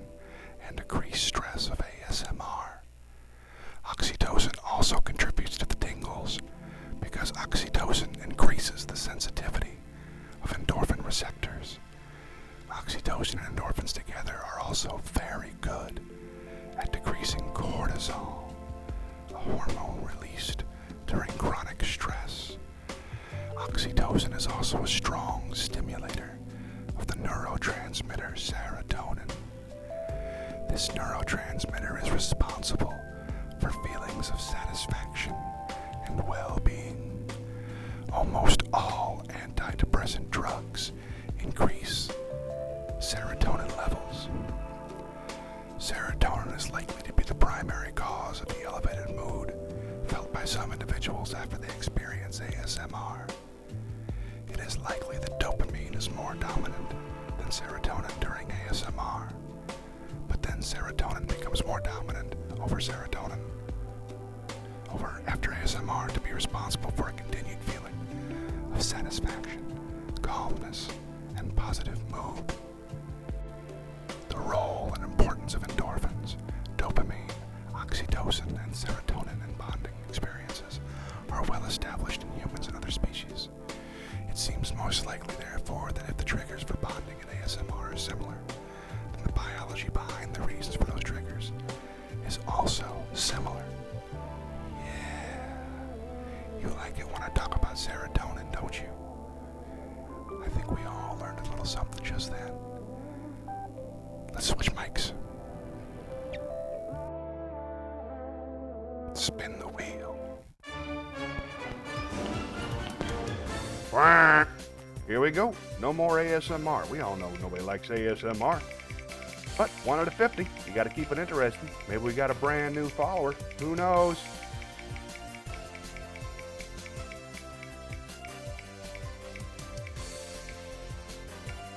and decreased stress of ASMR. Oxytocin also contributes to the tingles because oxytocin increases the sensitivity of endorphin receptors. Oxytocin and endorphins together are also very good at decreasing cortisol, a hormone released during chronic stress. Oxytocin is also a strong stimulator of the neurotransmitter serotonin. This neurotransmitter is responsible for feelings of satisfaction and well-being. Almost all antidepressant drugs increase serotonin levels. Serotonin is likely to be the primary cause of the elevated mood felt by some individuals after they experience ASMR. It is likely that dopamine is more dominant than serotonin during ASMR, but then serotonin becomes more dominant over after ASMR to be responsible for a continued feeling of satisfaction, calmness, and positive mood. The role and importance of endorphins, dopamine, oxytocin, and serotonin in bonding experiences are well established in humans and other species. It seems most likely, therefore, that if the triggers for bonding in ASMR are similar, then the biology behind the reasons for those triggers is also similar. Yeah. You like it when I talk about serotonin, don't you? I think we all learned a little something just then. Let's switch mics. Spin the wheel. Quack. Here we go. No more ASMR. We all know nobody likes ASMR. But 1 out of 50. You got to keep it interesting. Maybe we got a brand new follower. Who knows?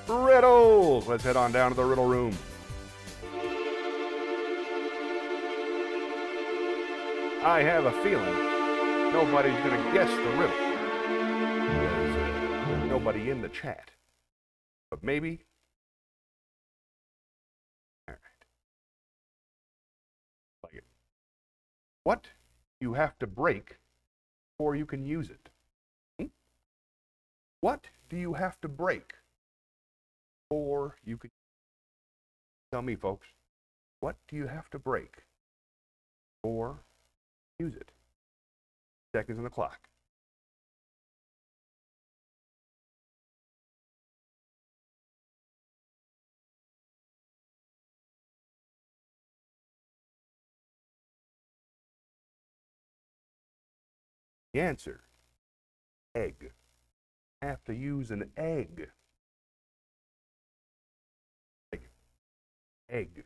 Riddles! Let's head on down to the riddle room. I have a feeling nobody's going to guess the riddle. There's nobody in the chat. But maybe. All right. Like it. What do you have to break before you can use it? What do you have to break before you can? Tell me, folks. What do you have to break before you use it? Seconds on the clock. The answer, egg. Have to use an egg. Egg.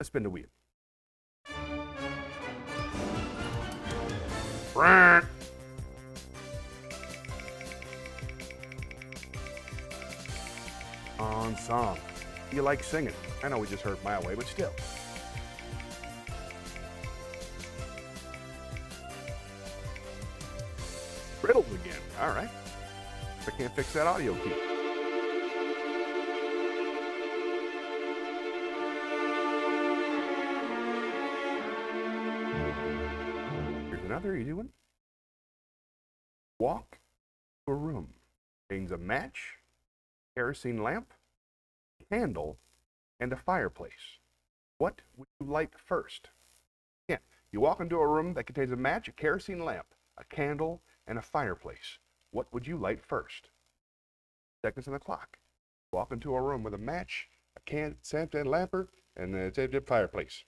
Let's spin the wheel. On song. You like singing? I know we just heard My Way, but still. Riddles again. All right. I can't fix that audio cue. Here's Another easy one. Walk to a room. Contains a match, kerosene lamp, candle, and a fireplace. What would you light first? Yeah, you walk into a room that contains a match, a kerosene lamp, a candle, and a fireplace. What would you light first? Seconds on the clock. Walk into a room with a match, a candle, and lamper, and a fireplace.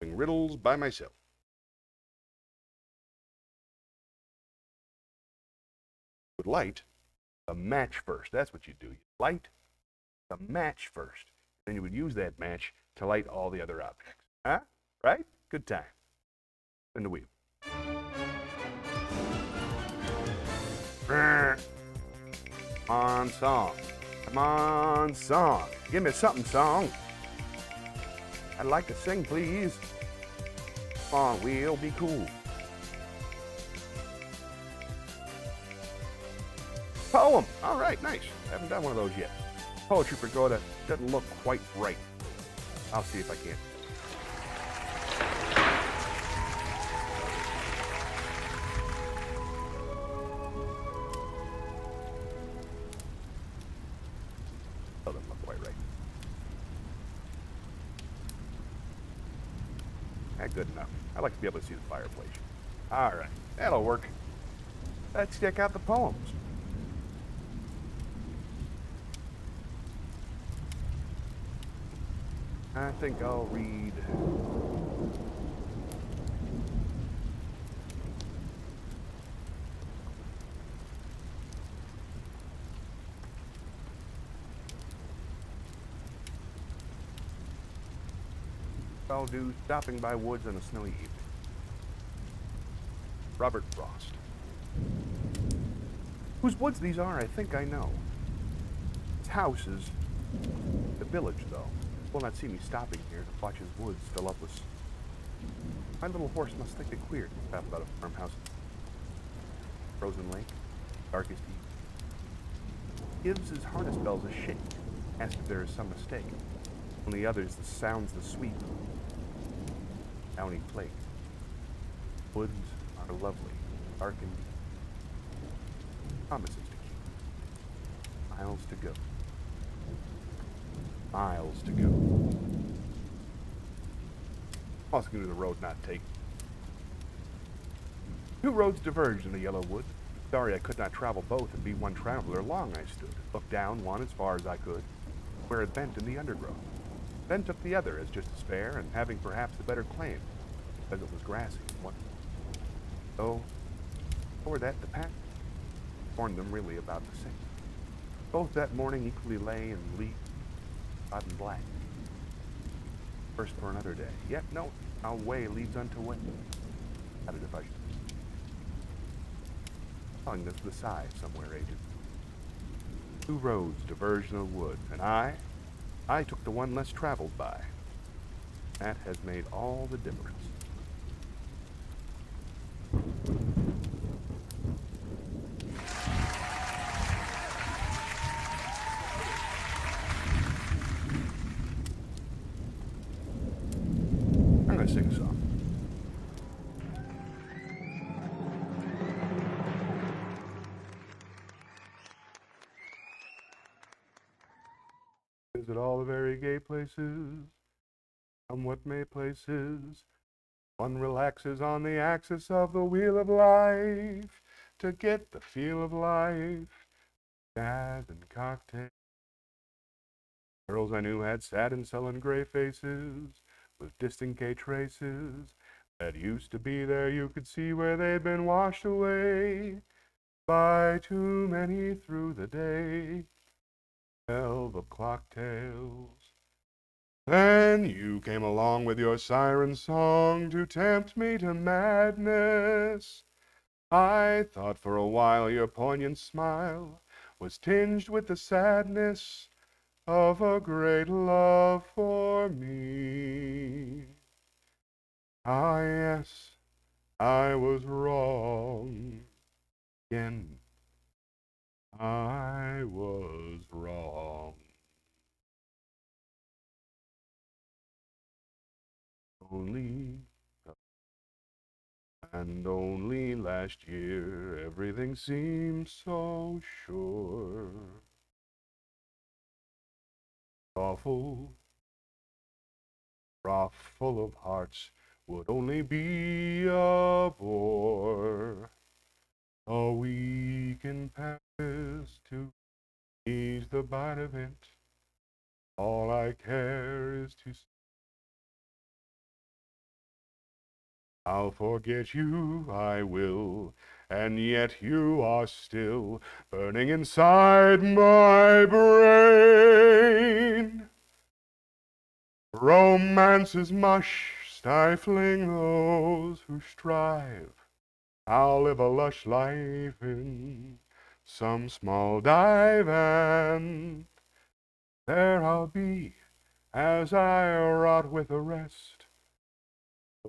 Doing riddles by myself. Would light a match first. That's what you do. You light a match first. Then you would use that match to light all the other objects. Huh? Right? Good time. Spin the wheel. Come on, song. Come on, song. Give me something, song. I'd like to sing, please. Come on, wheel, be cool. Poem. All right, nice. Haven't done one of those yet. Poetry pagoda doesn't look quite right. I'll see if I can. Doesn't look quite right. Good enough. I like to be able to see the fireplace. All right, that'll work. Let's check out the poems. I think I'll read I'll do Stopping by Woods on a Snowy Evening. Robert Frost. Whose woods these are, I think I know. His house is the village, though. Will not see me stopping here to watch his woods fill up with. My little horse must think it queer to stop about a farmhouse. Frozen lake, darkest eve. Gives his harness bells a shake, asks if there is some mistake. On the others, the sounds the sweep. Downy flake. Woods are lovely, dark and deep. Promises to keep. Miles to go. Miles to go. Also going to the road not take. Two roads diverged in the yellow wood. Sorry I could not travel both and be one traveler. Long I stood, looked down one as far as I could, where it bent in the undergrowth. Then took the other as just as fair, and having perhaps the better claim, because it was grassy and what. So, before that the path warned them really about the same. Both that morning equally lay and leaf, odd and black. First for another day. Yet no, our way leads unto way. Added if I should. Telling this to the side somewhere aged. Two roads diverged in the wood, and I took the one less traveled by. That has made all the difference. I'm gonna sing a song. Visit all the very gay places, somewhat may places. One relaxes on the axis of the wheel of life to get the feel of life. Jazz and cocktails. Girls I knew had sad and sullen gray faces with distant gay traces that used to be there. You could see where they'd been washed away by too many through the day. 12 of clocktails. Then you came along with your siren song to tempt me to madness. I thought for a while your poignant smile was tinged with the sadness of a great love for me. Ah, yes, I was wrong. Again, I was wrong. only. And only last year everything seemed so sure. Awful, rough, full of hearts, would only be a bore. A week in Paris to ease the bite of it. All I care is to I'll forget you, I will, and yet you are still burning inside my brain. Romance is mush, stifling those who strive. I'll live a lush life in some small dive, and there I'll be as I rot with the rest.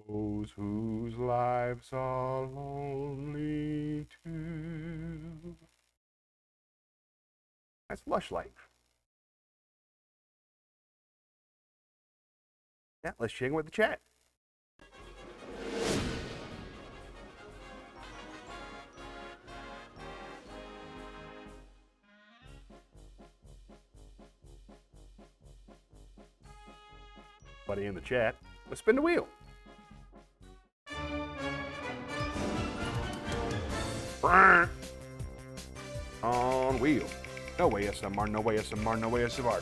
Those whose lives are lonely too. That's lush life. Yeah, let's check in with the chat. Buddy in the chat. Let's spin the wheel. On wheel. No way SMR, no way SMR, no way SMR.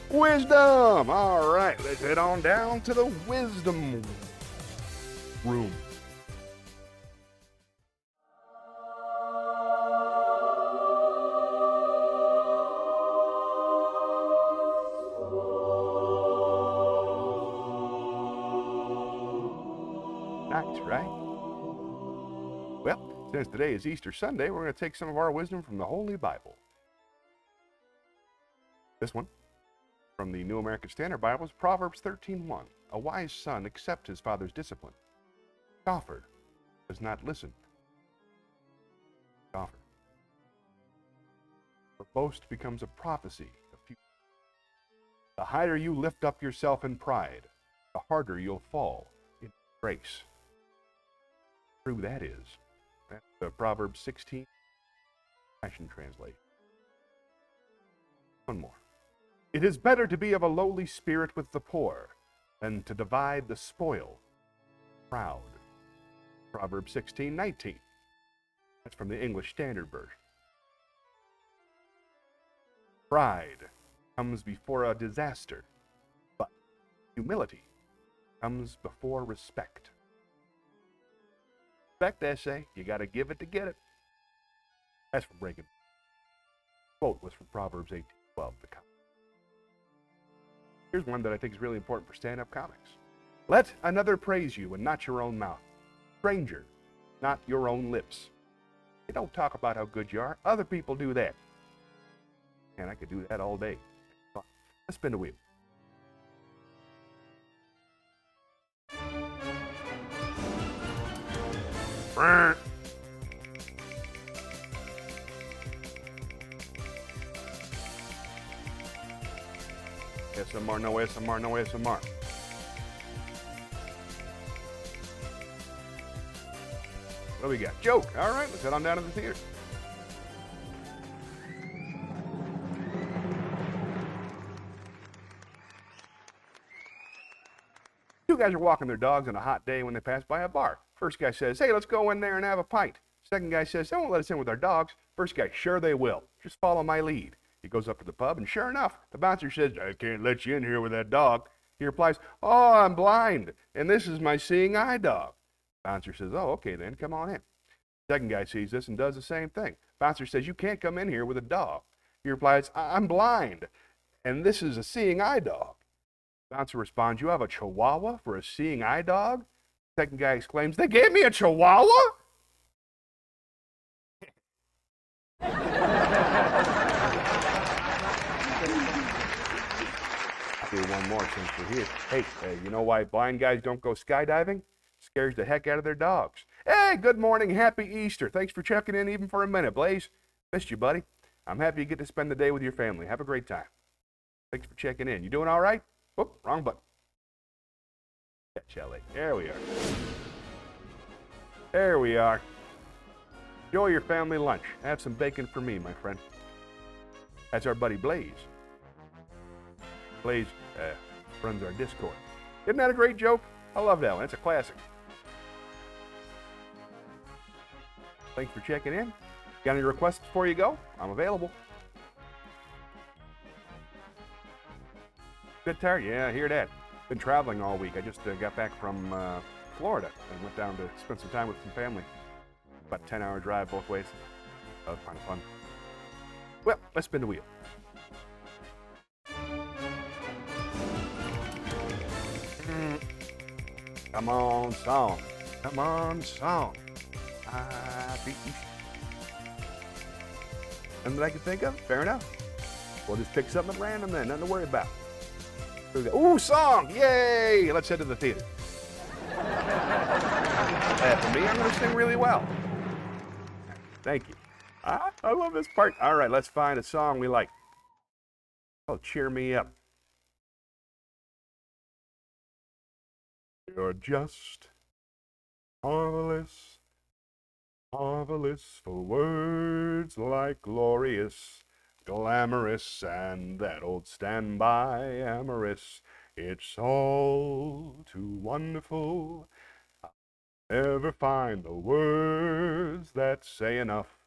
Wisdom. All right, let's head on down to the wisdom room. Nice, right? Well, since today is Easter Sunday, we're going to take some of our wisdom from the Holy Bible. This one, from the New American Standard Bible, is Proverbs 13:1. A wise son accepts his father's discipline. Scoffer does not listen. Scoffer. For boast becomes a prophecy of future. The higher you lift up yourself in pride, the harder you'll fall in grace. True that is. That's Proverbs 16, Passion Translation. One more. It is better to be of a lowly spirit with the poor than to divide the spoil. Proud. Proverbs 16:19. That's from the English Standard Version. Pride comes before a disaster, but humility comes before respect. Respect essay, you got to give it to get it. That's from Reagan. Quote was from Proverbs 18:12. Here's one that I think is really important for stand-up comics. Let another praise you and not your own mouth. Stranger, not your own lips. You don't talk about how good you are. Other people do that. And I could do that all day. Let's spin the wheel. SMR, no SMR, no SMR. What do we got? Joke. All right, let's head on down to the theater. Two guys are walking their dogs on a hot day when they pass by a bar. First guy says, hey, let's go in there and have a pint. Second guy says, they won't let us in with our dogs. First guy, sure they will. Just follow my lead. He goes up to the pub, and sure enough, the bouncer says, I can't let you in here with that dog. He replies, oh, I'm blind, and this is my seeing eye dog. Bouncer says, oh, okay then, come on in. Second guy sees this and does the same thing. Bouncer says, you can't come in here with a dog. He replies, I'm blind, and this is a seeing eye dog. Bouncer responds, you have a chihuahua for a seeing eye dog? Second guy exclaims, they gave me a chihuahua? I'll do one more since we're here. Hey, you know why blind guys don't go skydiving? Scares the heck out of their dogs. Hey, good morning. Happy Easter. Thanks for checking in even for a minute, Blaze. Missed you, buddy. I'm happy you get to spend the day with your family. Have a great time. Thanks for checking in. You doing all right? Whoop, wrong button. Yeah, Shelly. There we are. There we are. Enjoy your family lunch. Have some bacon for me, my friend. That's our buddy Blaze. Blaze runs our Discord. Isn't that a great joke? I love that one. It's a classic. Thanks for checking in. Got any requests before you go? I'm available. Good tired? Yeah, I hear that. Been traveling all week. I just got back from Florida and went down to spend some time with some family. About a 10-hour drive both ways. That was kind of fun. Well, let's spin the wheel. Come on, song. Come on, song. Happy Easter. Nothing that I can think of? Fair enough. We'll just pick something at random then. Nothing to worry about. Ooh, song! Yay! Let's head to the theater. For me, I'm going to sing really well. Thank you. I love this part. All right, let's find a song we like. Oh, cheer me up. You're just marvelous, marvelous for words like glorious, glamorous, and that old standby amorous. It's all too wonderful. I'll never find the words that say enough,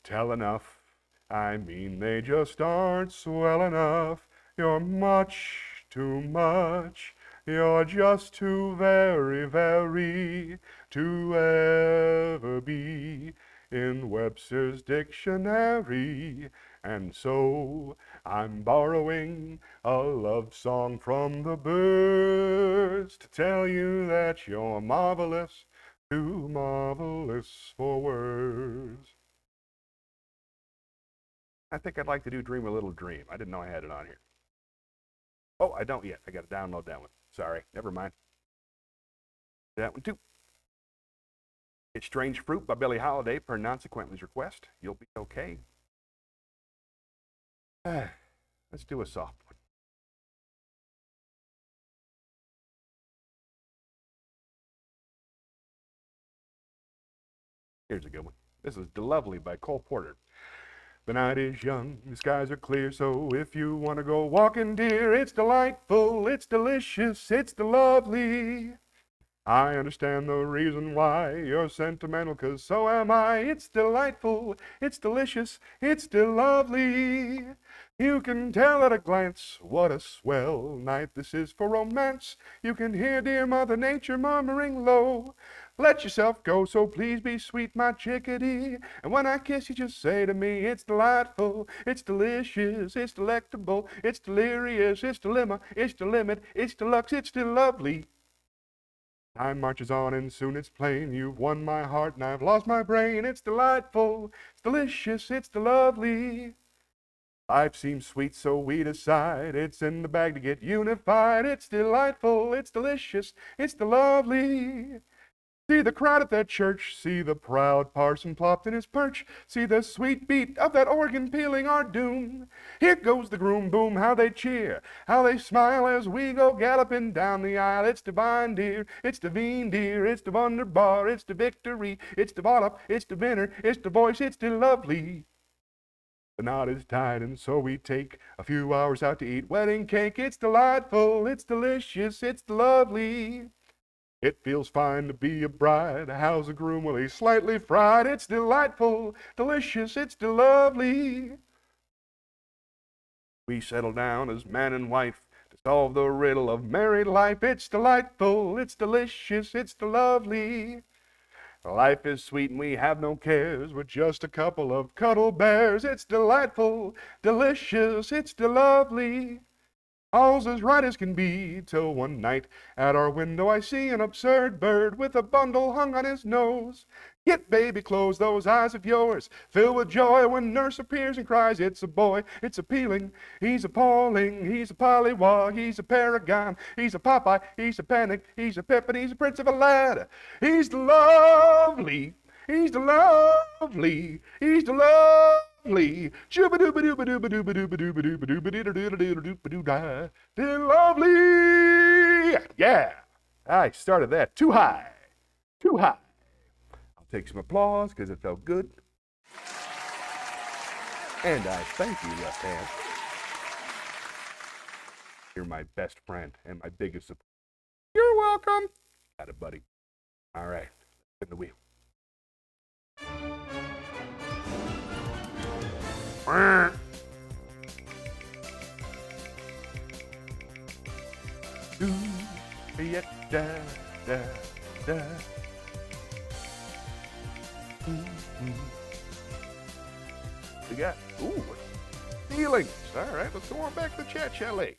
tell enough. I mean, they just aren't swell enough. You're much too much. You're just too very, very to ever be in Webster's dictionary. And so I'm borrowing a love song from the birds to tell you that you're marvelous, too marvelous for words. I think I'd like to do Dream a Little Dream. I didn't know I had it on here. Oh, I don't yet. I got to download that one. Sorry, never mind. That one too. It's Strange Fruit by Billie Holiday per Nonsequently's request. You'll be okay. Let's do a soft one. Here's a good one. This is Lovely by Cole Porter. The night is young, the skies are clear, so if you want to go walking, dear, it's delightful, it's delicious, it's lovely. I understand the reason why you're sentimental, 'cause so am I. It's delightful, it's delicious, it's lovely. You can tell at a glance what a swell night this is for romance. You can hear dear Mother Nature murmuring low. Let yourself go, so please be sweet, my chickadee. And when I kiss you, just say to me, it's delightful, it's delicious, it's delectable, it's delirious, it's dilemma, it's the limit, it's deluxe, it's still lovely. Time marches on and soon it's plain you've won my heart and I've lost my brain. It's delightful, it's delicious, it's lovely. Life seems sweet, so we decide it's in the bag to get unified. It's delightful, it's delicious, it's lovely. See the crowd at that church, see the proud parson plopped in his perch, see the sweet beat of that organ pealing our doom. Here goes the groom, boom, how they cheer, how they smile as we go galloping down the aisle. It's divine, dear, it's divine, dear, it's the wunderbar, it's the victory, it's the ball-up, it's the winner, it's the voice, it's the lovely. The knot is tied, and so we take a few hours out to eat wedding cake. It's delightful, it's delicious, it's lovely. It feels fine to be a bride. How's the groom? Well, he's slightly fried. It's delightful, delicious, it's lovely. We settle down as man and wife to solve the riddle of married life. It's delightful, it's delicious, it's lovely. Life is sweet and we have no cares. We're just a couple of cuddle bears. It's delightful, delicious, it's lovely. All's as right as can be, till one night at our window I see an absurd bird with a bundle hung on his nose. Yet, baby, close those eyes of yours, filled with joy when nurse appears and cries, it's a boy, it's appealing, he's appalling, he's a pollywog, he's a paragon, he's a Popeye, he's a panic, he's a pip, and he's a prince of a lad. He's the lovely, he's the lovely, he's the lovely, the lovely. Yeah, I started that too high, too high. I'll take some applause because it felt good. And I thank you, left hand. You're my best friend and my biggest support. You're welcome. Got it, buddy. All right, spin the wheel. Da, da, da. We got, feelings. All right, let's go on back to the chat chalet.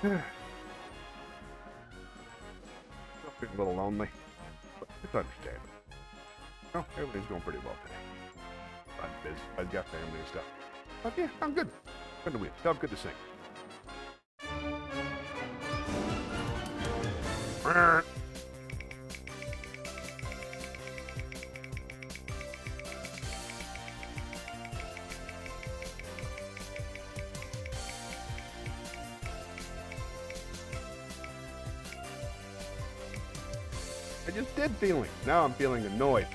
Feeling a little lonely, but it's understandable. Oh, everything's going pretty well today. I'm busy. I've got family and stuff. But yeah, I'm good. Good to win. Felt good to sing. I just did feelings. Now I'm feeling annoyed.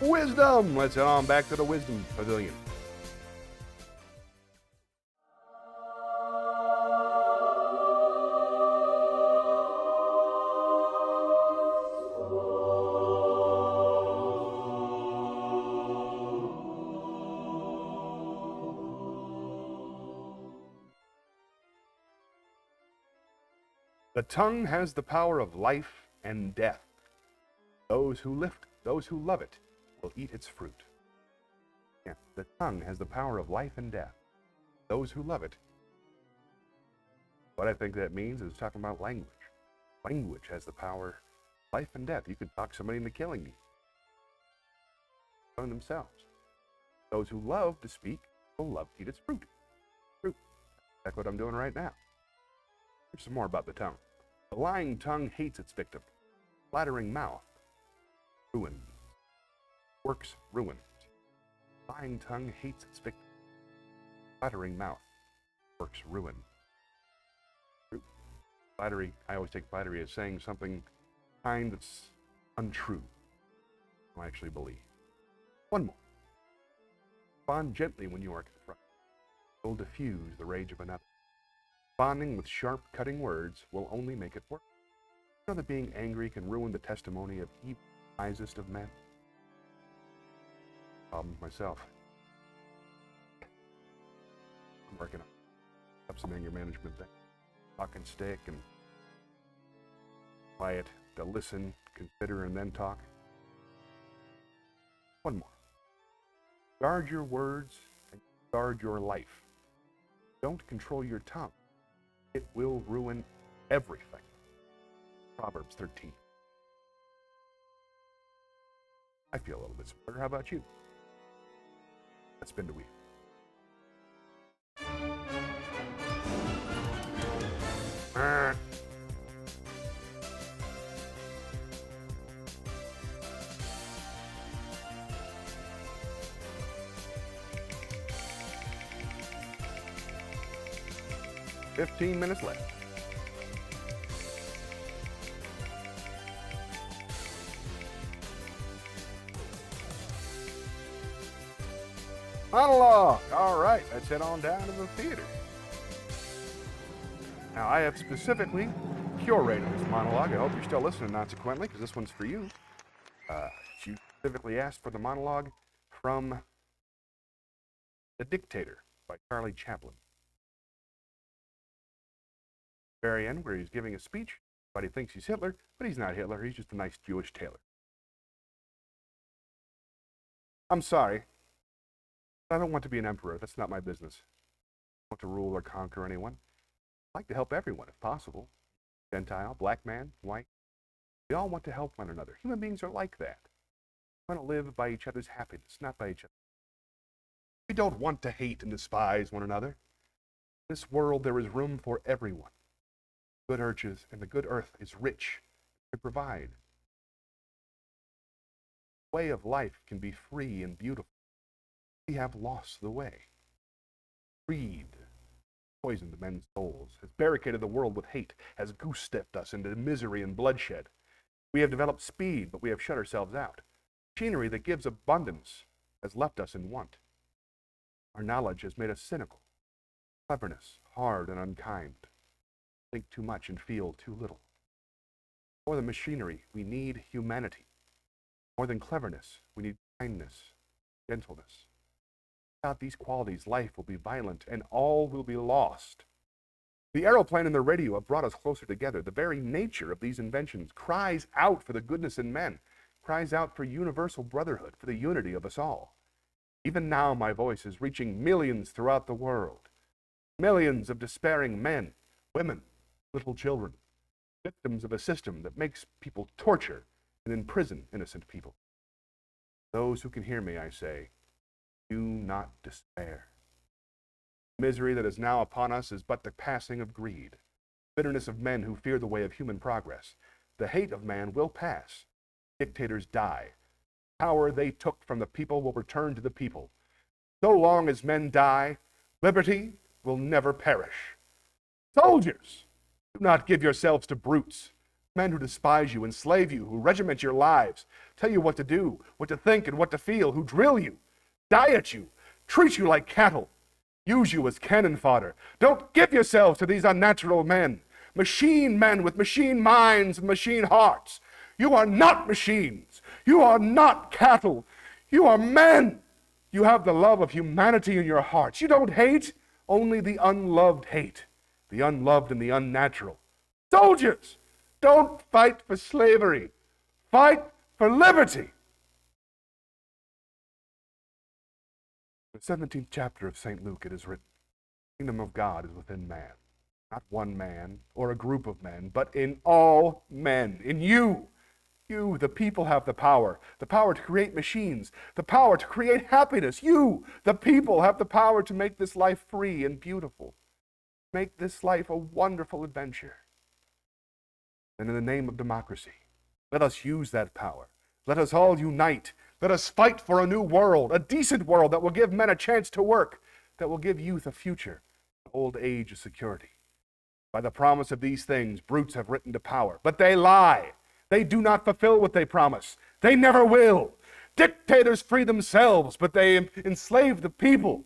Wisdom! Let's head on back to the Wisdom Pavilion. The tongue has the power of life and death. Those who love it, will eat its fruit. Yeah, the tongue has the power of life and death. Those who love it. What I think that means is talking about language. Language has the power of life and death. You could talk somebody into killing you. On themselves. Those who love to speak will love to eat its fruit. Fruit. That's what I'm doing right now. Here's some more about the tongue. The lying tongue hates its victim. Flattering mouth. Ruin. Works ruin. Lying tongue hates its victim. Flattering mouth works ruin. Flattery, I always take flattery as saying something kind that's untrue. I actually believe. One more. Respond gently when you are confronted. It will diffuse the rage of another. Responding with sharp, cutting words will only make it worse. You know that being angry can ruin the testimony of even the wisest of men? Myself. I'm working on some anger management thing. Talk and stick and quiet to listen, consider, and then talk. One more. Guard your words and guard your life. Don't control your tongue. It will ruin everything. Proverbs 13. I feel a little bit smarter. How about you? Let's spin the wheel. $15 minutes left. Monologue. All right, let's head on down to the theater. Now, I have specifically curated this monologue. I hope you're still listening, consequently, because this one's for you. You specifically asked for the monologue from The Dictator by Charlie Chaplin. Very end, where he's giving a speech. Everybody thinks he's Hitler, but he's not Hitler. He's just a nice Jewish tailor. I'm sorry. I don't want to be an emperor. That's not my business. I don't want to rule or conquer anyone. I'd like to help everyone if possible. Gentile, black man, white. We all want to help one another. Human beings are like that. We want to live by each other's happiness, not by each other. We don't want to hate and despise one another. In this world, there is room for everyone. Good urges and the good earth is rich to provide. The way of life can be free and beautiful. We have lost the way. Greed poisoned men's souls, has barricaded the world with hate, has goose-stepped us into misery and bloodshed. We have developed speed, but we have shut ourselves out. Machinery that gives abundance has left us in want. Our knowledge has made us cynical. Cleverness, hard and unkind. Think too much and feel too little. More than machinery, we need humanity. More than cleverness, we need kindness, gentleness. Without these qualities, life will be violent and all will be lost. The aeroplane and the radio have brought us closer together. The very nature of these inventions cries out for the goodness in men, cries out for universal brotherhood, for the unity of us all. Even now, my voice is reaching millions throughout the world. Millions of despairing men, women, little children, victims of a system that makes people torture and imprison innocent people. Those who can hear me, I say, do not despair. The misery that is now upon us is but the passing of greed, bitterness of men who fear the way of human progress. The hate of man will pass. Dictators die. Power they took from the people will return to the people. So long as men die, liberty will never perish. Soldiers, do not give yourselves to brutes, men who despise you, enslave you, who regiment your lives, tell you what to do, what to think, and what to feel, who drill you, diet you, treat you like cattle, use you as cannon fodder. Don't give yourselves to these unnatural men with machine minds and machine hearts. You are not machines. You are not cattle. You are men. You have the love of humanity in your hearts. You don't hate, only the unloved hate, the unloved and the unnatural. Soldiers, don't fight for slavery. Fight for liberty. In the 17th chapter of St. Luke, it is written, the kingdom of God is within man. Not one man or a group of men, but in all men. In you. You, the people, have the power to create machines, the power to create happiness. You, the people, have the power to make this life free and beautiful. Make this life a wonderful adventure. And in the name of democracy, let us use that power. Let us all unite. Let us fight for a new world, a decent world that will give men a chance to work, that will give youth a future, old age a security. By the promise of these things, brutes have risen to power, but they lie. They do not fulfill what they promise. They never will. Dictators free themselves, but they enslave the people.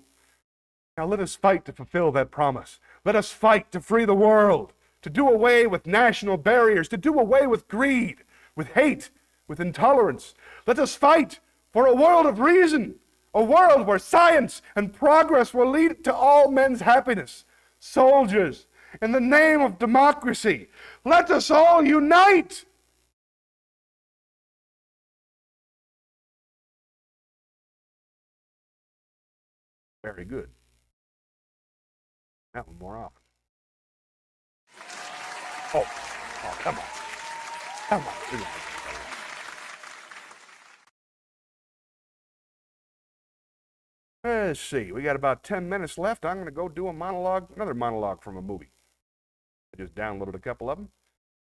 Now let us fight to fulfill that promise. Let us fight to free the world, to do away with national barriers, to do away with greed, with hate, with intolerance. Let us fight for a world of reason, a world where science and progress will lead to all men's happiness. Soldiers, in the name of democracy, let us all unite. Very good. That one more often. Oh, come on. Come on. Let's see. We got about 10 minutes left. I'm going to go do another monologue from a movie. I just downloaded a couple of them.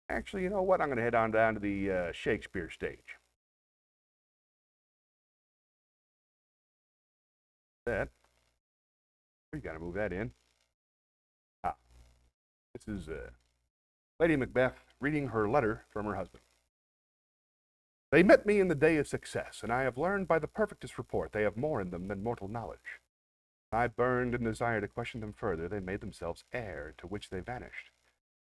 Actually, you know what? I'm going to head on down to the Shakespeare stage. That. We got to move that in. This is Lady Macbeth reading her letter from her husband. They met me in the day of success, and I have learned by the perfectest report they have more in them than mortal knowledge. I burned in desire to question them further. They made themselves air, to which they vanished.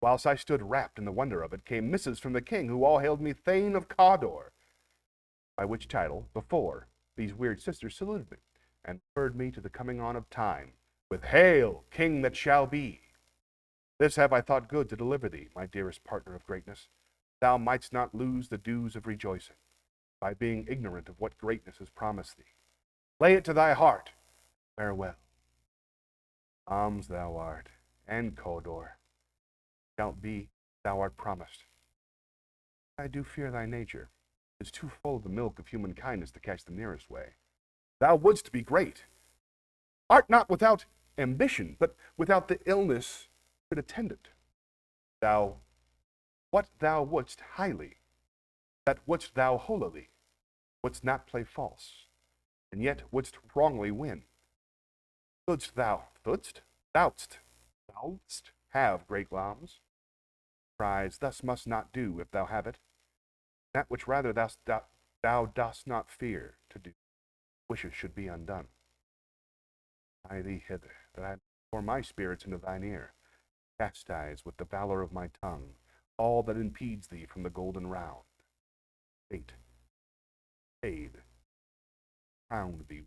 Whilst I stood wrapped in the wonder of it, came missives from the king, who all hailed me Thane of Cawdor, by which title, before, these weird sisters saluted me, and referred me to the coming on of time, with Hail, King that shall be. This have I thought good to deliver thee, my dearest partner of greatness. Thou mightst not lose the dues of rejoicing, by being ignorant of what greatness has promised thee. Lay it to thy heart. Farewell. Alms thou art, and Cawdor shalt be, thou art promised. I do fear thy nature. It's too full of the milk of human kindness to catch the nearest way. Thou wouldst be great. Art not without ambition, but without the illness that attend it. What thou wouldst highly, that wouldst thou holily, wouldst not play false, and yet wouldst wrongly win. Thou'dst have great glams. Prize thus must not do if thou have it. That which rather thou dost not fear to do, wishes should be undone. Hie thee hither, that I may pour my spirits into thine ear, chastise with the valor of my tongue all that impedes thee from the golden round. Fate, paid, crowned thee.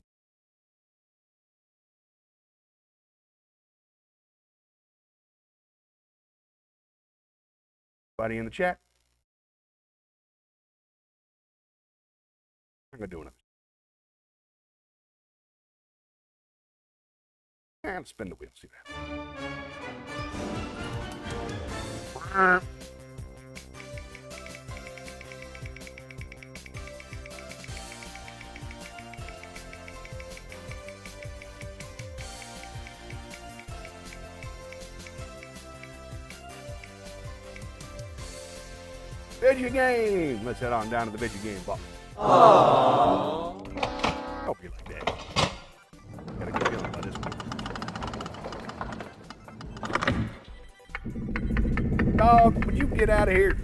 Buddy in the chat? I'm going to do another. And spin the wheel, see that. Video game! Let's head on down to the video game box. Aww. Hope you like that. Got a good feeling about this one. Dog, would you get out of here?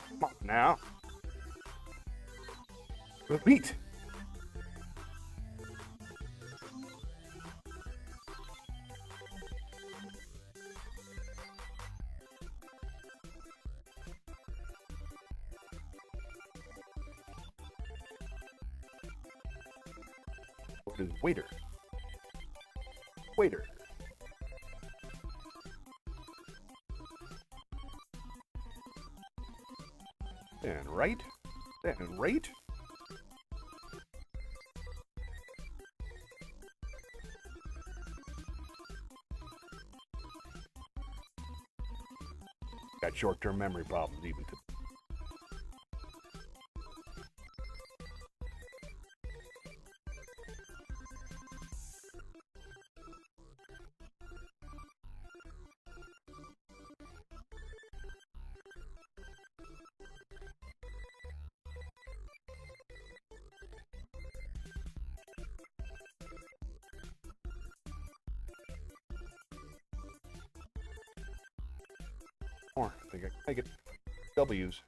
Come on now. Repeat. What is waiter? Waiter. And right. And right. Got short-term memory problems even today. More. I think I can make it. W's.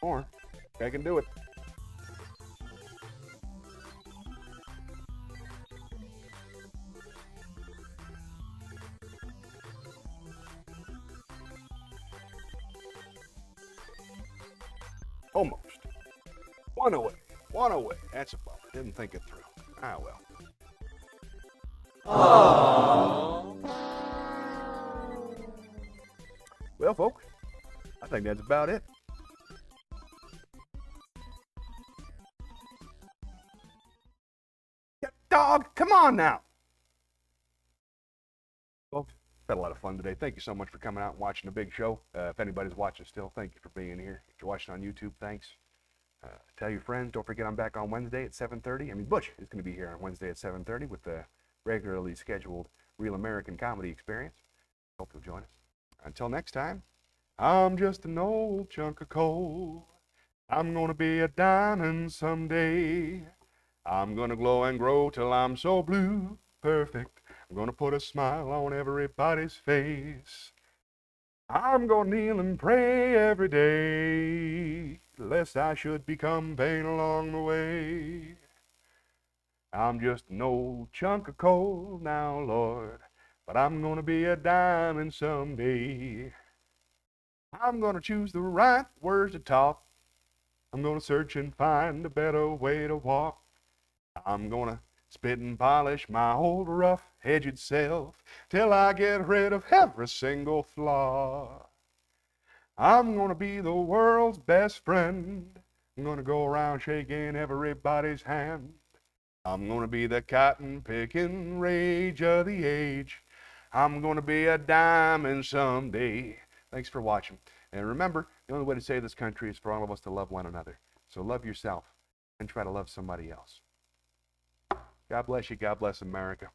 More. I can do it. Almost. One away. One away. That's a bummer. Didn't think it through. Ah, well. Aww. Well, folks, I think that's about it. Yeah, dog, come on now. Folks, had a lot of fun today. Thank you so much for coming out and watching the big show. If anybody's watching still, thank you for being here. If you're watching on YouTube, thanks. Tell your friends. Don't forget I'm back on Wednesday at 7:30. I mean, Butch is going to be here on Wednesday at 7:30 with the regularly scheduled Real American Comedy Experience. Hope you'll join us. Until next time, I'm just an old chunk of coal. I'm going to be a diamond someday. I'm going to glow and grow till I'm so blue, perfect. I'm going to put a smile on everybody's face. I'm going to kneel and pray every day, lest I should become vain along the way. I'm just an old chunk of coal now, Lord, but I'm going to be a diamond someday. I'm going to choose the right words to talk. I'm going to search and find a better way to walk. I'm gonna spit and polish my old rough-edged self till I get rid of every single flaw. I'm gonna be the world's best friend. I'm gonna go around shaking everybody's hand. I'm gonna be the cotton-picking rage of the age. I'm gonna be a diamond someday. Thanks for watching. And remember, the only way to save this country is for all of us to love one another. So love yourself and try to love somebody else. God bless you. God bless America.